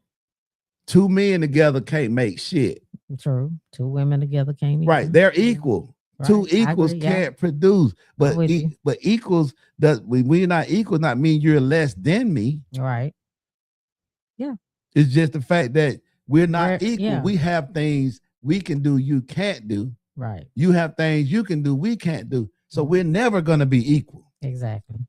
Two men together can't make shit. True. Two women together can't equal. Right, they're equal. Right. Two I equals agree, yeah. can't produce, but I'm with you. but equals does we're not equal, not mean you're less than me. Right. Yeah. It's just the fact that we're not We're- equal. yeah. We have things we can do, you can't do. Right. You have things you can do, we can't do. So we're never gonna be equal. Exactly.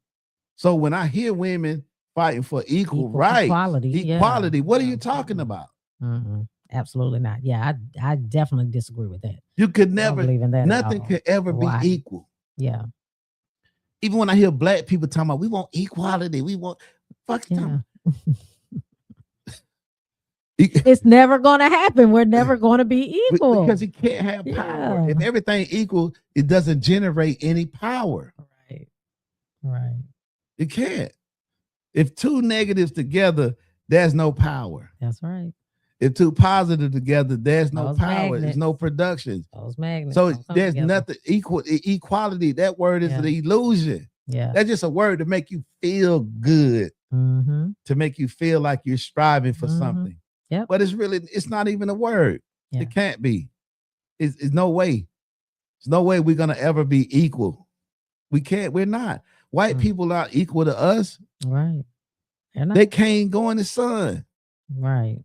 So when I hear women fighting for equal rights, equality, what are yeah. you talking about? Mm-mm. Absolutely not. Yeah, I definitely disagree with that. You could I don't never, believe in that at nothing all. could ever Why? be equal. Yeah. Even when I hear black people talking about we want equality, we want Yeah. It's never going to happen. We're never going to be equal. because he can't have power. Yeah. If everything equal, it doesn't generate any power. Right. Right. It can't. If two negatives together, there's no power. That's right. If two positive together, there's no Those power. magnets. There's no production. Those magnets. So don't come there's together. nothing equality. That word is Yeah. an illusion. Yeah. That's just a word to make you feel good, Mm-hmm. to make you feel like you're striving for Mhm. something. Yep. But it's not even a word. Yeah. It can't be. It's no way. There's no way we're gonna ever be equal. We can't. We're not. White people are equal to us. Right. They're not. They can't go in the sun. Right.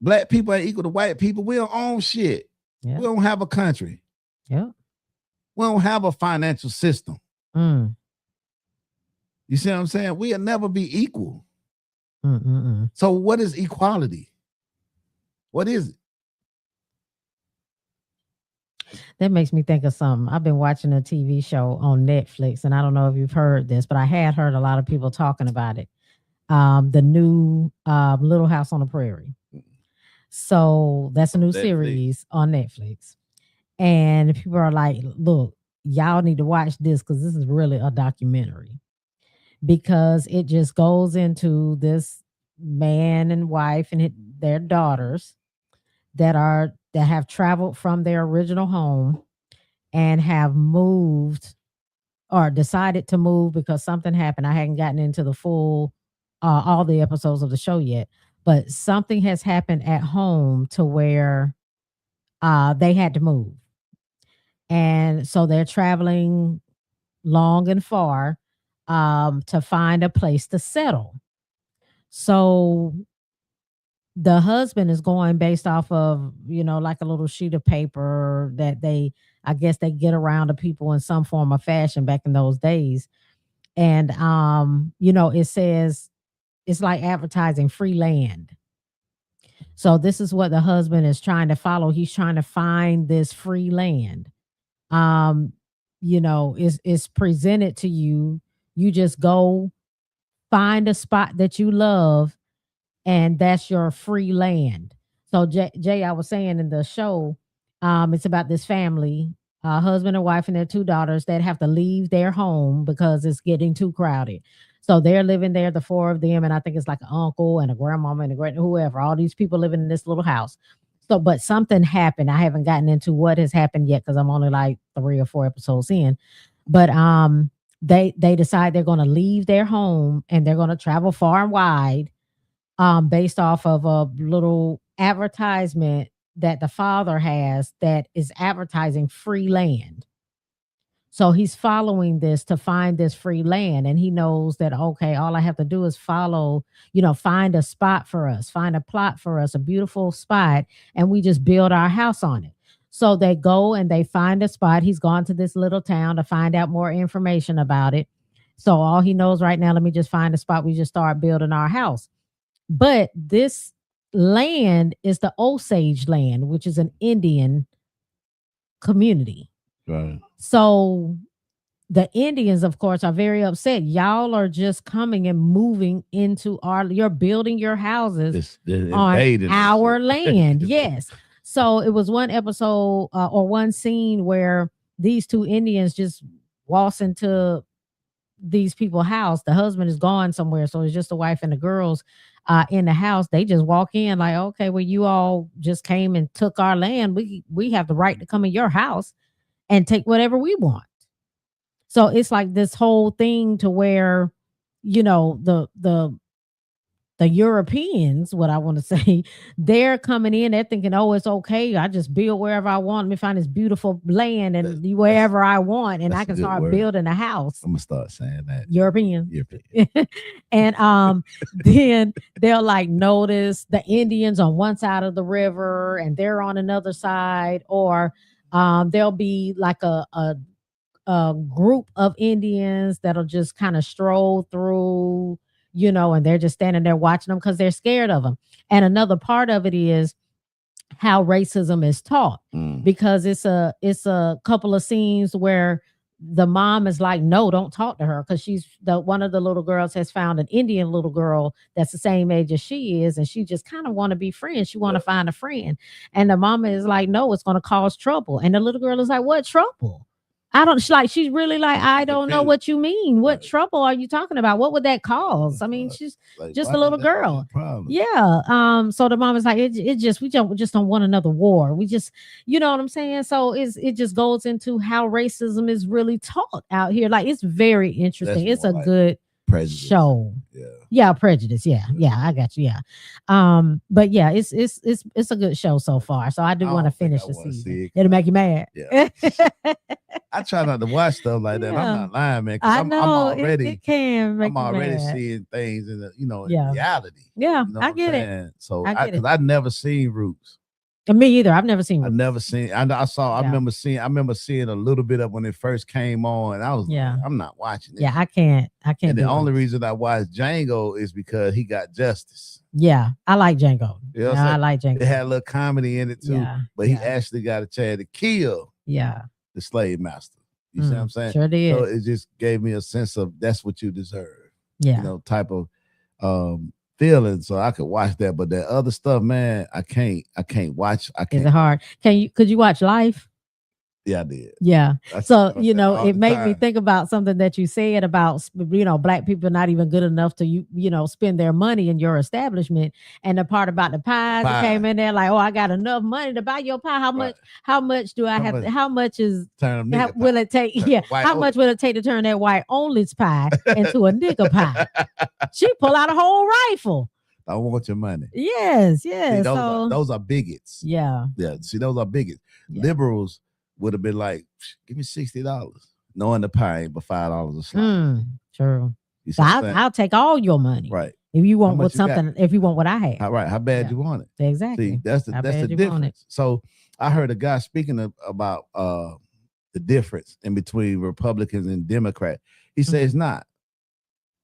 Black people are equal to white people. We don't own shit. Yeah. We don't have a country. Yeah. We don't have a financial system. Mm. You see what I'm saying? We'll never be equal. Mm-mm-mm. So what is equality? What is it? That makes me think of something. I've been watching a TV show on Netflix, and I don't know if you've heard this, but I had heard a lot of people talking about it. The new Little House on the Prairie. So that's a new Netflix. series on Netflix. And people are like, look, y'all need to watch this because this is really a documentary. Because it just goes into this man and wife and their daughters that have traveled from their original home and have moved or decided to move because something happened. I hadn't gotten into the full all the episodes of the show yet, but something has happened at home to where they had to move. And so they're traveling long and far to find a place to settle. So the husband is going based off of, like a little sheet of paper that I guess they get around to people in some form of fashion back in those days. And, it says it's like advertising free land. So this is what the husband is trying to follow. He's trying to find this free land. Is presented to you. You just go find a spot that you love, and that's your free land. So Jay, I was saying in the show, it's about this family, husband and wife and their two daughters that have to leave their home because it's getting too crowded. So they're living there, the four of them, and I think it's like an uncle and a grandmama and a great whoever. All these people living in this little house. So, but something happened. I haven't gotten into what has happened yet because I'm only like 3 or 4 episodes in. But they decide they're going to leave their home and they're going to travel far and wide, based off of a little advertisement that the father has that is advertising free land. So he's following this to find this free land. And he knows that, okay, all I have to do is follow, find a spot for us, find a plot for us, a beautiful spot, and we just build our house on it. So they go and they find a spot. He's gone to this little town to find out more information about it. So all he knows right now, let me just find a spot. We just start building our house. But this land is the Osage land, which is an Indian community. Right. So the Indians, of course, are very upset. Y'all are just coming and moving into you're building your houses on our land. Yes. So it was one episode or one scene where these two Indians just waltz into these people's house. The husband is gone somewhere, so it's just the wife and the girls in the house. They just walk in like, okay, well, you all just came and took our land. We have the right to come in your house and take whatever we want. So it's like this whole thing to where, the Europeans, what I want to say, they're coming in, they're thinking, oh, it's okay. I just build wherever I want. Let me find this beautiful land and wherever I want, and I can start building a house. I'm gonna start saying that. European. And then they'll like notice the Indians on one side of the river and they're on another side, or there'll be like a group of Indians that'll just kind of stroll through, and they're just standing there watching them because they're scared of them. And another part of it is how racism is taught, because it's a couple of scenes where the mom is like, no, don't talk to her, because one of the little girls has found an Indian little girl that's the same age as she is, and she just kind of want to be friends. She want to find a friend, and the mama is like, no, it's going to cause trouble. And the little girl is like, what trouble? She's really like, I don't know what you mean. What trouble are you talking about? What would that cause? I mean, she's like, just a little girl. Yeah. So the mom is like, we just don't want another war. We just, you know what I'm saying? So it just goes into how racism is really taught out here. Like, it's very interesting. It's a good show. Yeah, Prejudice. Yeah, I got you. Yeah. But yeah, it's a good show so far. So I do want to finish the season. It'll make you mad. Yeah. I try not to watch stuff like that. I'm not lying, man. I know I'm already, it can make I'm already mad. Seeing things in in reality. Yeah, I get it. So because I've never seen Roots. Me either. I've never seen Roots. I've never seen. I remember seeing a little bit of when it first came on, and I was like, I'm not watching it. Yeah, I can't. And the only reason I watched Django is because he got justice. Yeah, I like Django. I like Django. It had a little comedy in it too, but he actually got a chance to kill. The slave master. You see what I'm saying? Sure did. So it just gave me a sense of that's what you deserve. Yeah. Type of feeling. So I could watch that, but that other stuff, man, I can't watch. Is it hard? Could you watch Life? Yeah, I did. Yeah. So, it made me think about something that you said about, Black people not even good enough to, spend their money in your establishment. And the part about the pies that came in there like, oh, I got enough money to buy your pie. How much do I have? How much will it take? How much will it take to turn that white only's pie into a nigger pie? She pull out a whole rifle. I want your money. Yes. See, those are bigots. Yeah. See, those are bigots. Yeah. Liberals would have been like, give me $60, knowing the pie ain't but $5 a slice. True. So I'll take all your money. Right. If you want if you want what I have. Right. How bad you want it? Exactly. See, that's the difference. So I heard a guy speaking about the difference in between Republicans and Democrats. He said it's not.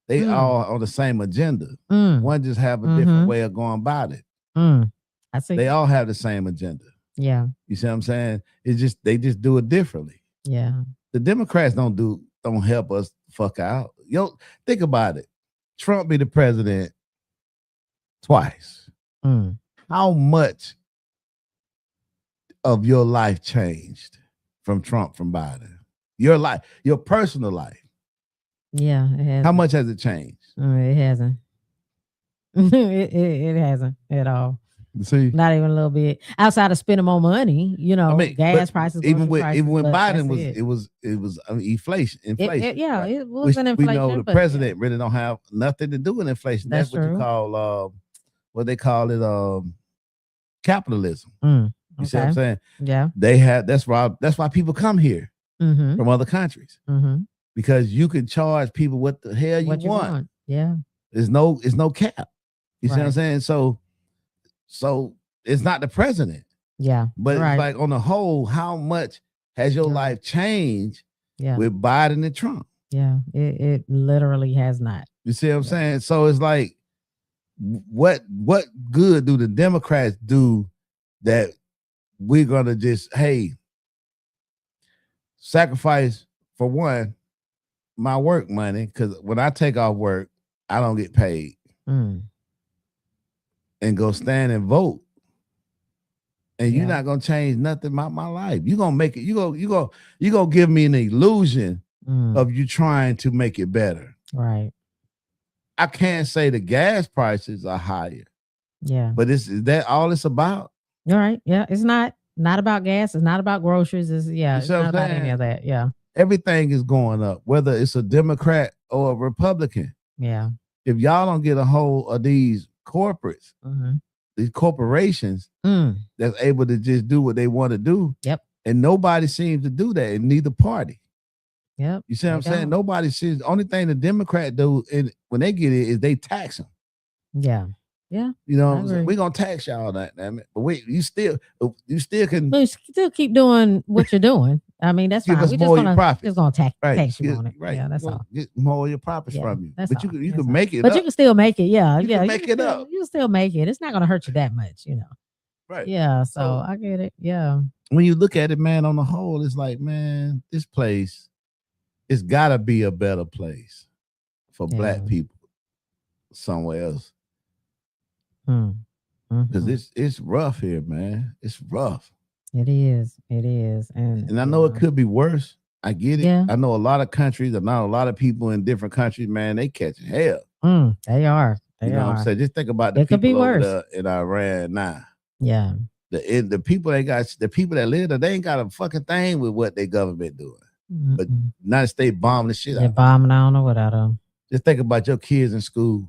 They all on the same agenda. One just have a different way of going about it. I see. They all have the same agenda. Yeah. You see what I'm saying? It's just they just do it differently. Yeah. The Democrats don't help us fuck out. Think about it. Trump be the president twice. How much of your life changed from Trump, from Biden? Your life, your personal life. Yeah, it has. How much has it changed? It hasn't. it hasn't at all. See, not even a little bit. Outside of spending more money, gas prices. Even when Biden was, it was inflation. It was an inflation. We know the president really don't have nothing to do with inflation. That's what you call what they call it capitalism. You see what I'm saying? Yeah. They have. That's why people come here. Mm-hmm. from other countries Mm-hmm. because you can charge people what the hell you What you want. want? Yeah. It's no cap. You see what I'm Right. saying? So it's not the president, Yeah. but You're it's right. like on the whole, how much has your You're right. life changed Yeah. with Biden and Trump? Yeah. It literally has not. You see what I'm Yeah. saying? So it's like, what good do the Democrats do that we're gonna just sacrifice for one my work money because when I take off work, I don't get paid Mm. and go stand and vote. And you're Yeah. not gonna change nothing about my life. You're gonna make it, you gonna give me an illusion Mm. of you trying to make it better. Right. I can't say the gas prices are higher, Yeah. but is that all it's about? You're right. Yeah. It's not about gas. It's not about groceries. It's You it's see what not I'm about any saying? of that. Yeah. Everything is going up, whether it's a Democrat or a Republican. Yeah. If y'all don't get a hold of these corporates, Mm-hmm. these corporations Mm. that's able to just do what they want to do, Yep. and nobody seems to do that in neither party. Yep. You see what I'm They saying? don't. Nobody sees. The only thing the Democrat do when they get it is they tax them. Yeah. Yeah. You know, I what I'm saying? agree. We're gonna tax y'all that, damn it. But wait, you still can But you still keep doing what you're doing. I mean, that's give fine. us We more of your profits. just gonna tax Right, you on it. right. Yeah, that's We're gonna all. get more of your profits Yeah, from you. that's But all. you That's can all. make it But up. you can still make it. Yeah, You yeah. can make it still, up. you can still make it. It's not gonna hurt you that much, you know. Right. Yeah. So So I get it. Yeah. when you look at it, man, on the whole, it's like, man, this place, it's gotta be a better place for Yeah. black people somewhere else. Mm. Because Mhm. it's rough here, man. It's rough. It is. It is. And I know it could be worse. I get it. Yeah. I know a lot of countries, and not a lot of people in different countries, man, they catching hell. They are. They You know are. what I'm saying? Just think about the It could be people over worse. there in Iran now. Yeah. The people the people that live there, they ain't got a fucking thing with what their government doing. But Mm-mm. United States bombing the shit They're out. bombing. I don't know what I do. Just think about your kids in school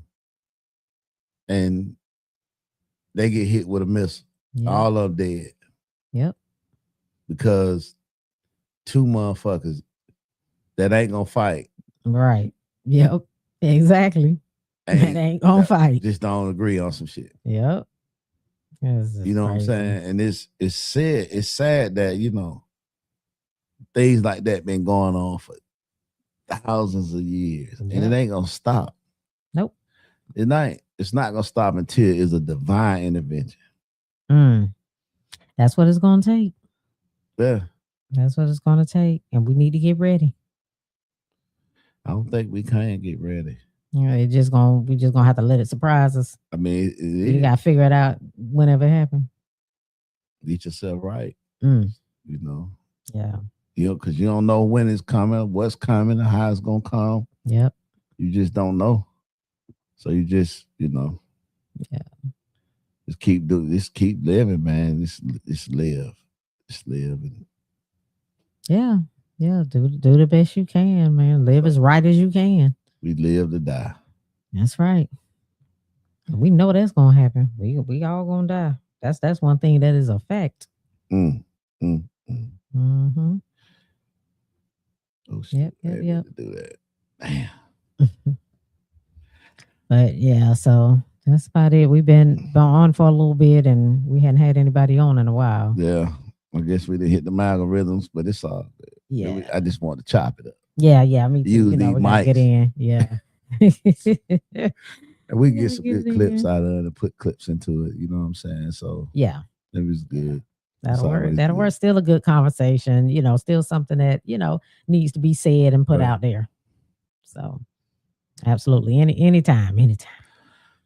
and they get hit with a missile. Yeah. All of them dead. Yep. Because two motherfuckers that ain't gonna fight. Right. Yep. Exactly. That ain't gonna fight. Just don't agree on some shit. Yep. You know what I'm saying? And it's sad that, you know, things like that been going on for thousands of years. And it ain't gonna stop. Nope. It's not gonna stop until it's a divine intervention. That's what it's gonna take. Yeah. That's what it's gonna take. And we need to get ready. I don't think we can get ready. You know, we just gonna have to let it surprise us. I mean, you gotta figure it out whenever it happens. Get yourself right. You know. Yeah. You know, because you don't know when it's coming, what's coming, and how it's gonna come. Yep. You just don't know. So you just, you know. Yeah. Just keep living, man. Just live. Just live. Yeah. Yeah. Do the best you can, man. Live as right as you can. We live to die. That's right. We know that's gonna happen. We all gonna die. That's one thing that is a fact. Mm-hmm. Oh shit. Yep. To do that. Damn. But yeah, so that's about it. We've been on for a little bit and we hadn't had anybody on in a while. Yeah. I guess we didn't hit the algorithms, but it's all good. Yeah. I just want to chop it up. Yeah, me too. Use we these gotta get in. Yeah. And we can get some good clips out of it and put clips into it. You know what I'm saying? So yeah, it was good. That'll work. That'll work. Still a good conversation. You know, still something that needs to be said and put out there. So, absolutely, anytime.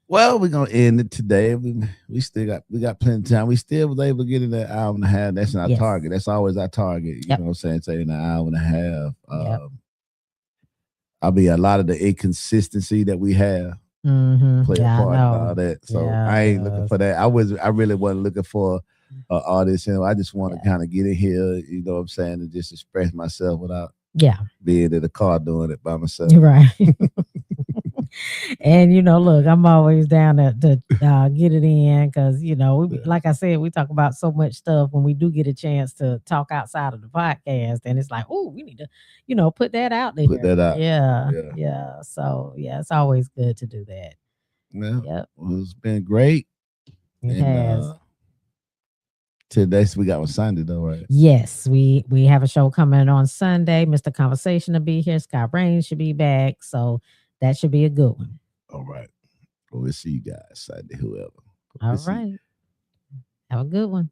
Well, we're gonna end it today. We still got plenty of time. We still was able to get in that hour and a half. That's our target. That's always our target. You know what I'm saying? Say in an hour and a half. I'll be a lot of the inconsistency that we have. Play a part in all that. So I ain't looking for that. I really wasn't looking for all this. I just want to kind of get in here, you know what I'm saying, and just express myself without being in the car doing it by myself. Right. And look, I'm always down to get it in because Yeah. like I said, we talk about so much stuff when we do get a chance to talk outside of the podcast, and it's like, oh, we need to, put that out there. Put that out. Yeah, Yeah. yeah. So yeah, it's always good to do that. Yeah. Yep, Well, it's been great. it And has. today we got on Sunday though, right? Yes, we have a show coming on Sunday. Mr. Conversation will be here. Scott Rain should be back, so that should be a good one. All right. Well, we'll see you guys Sunday, whoever. All We'll see. right, have a good one.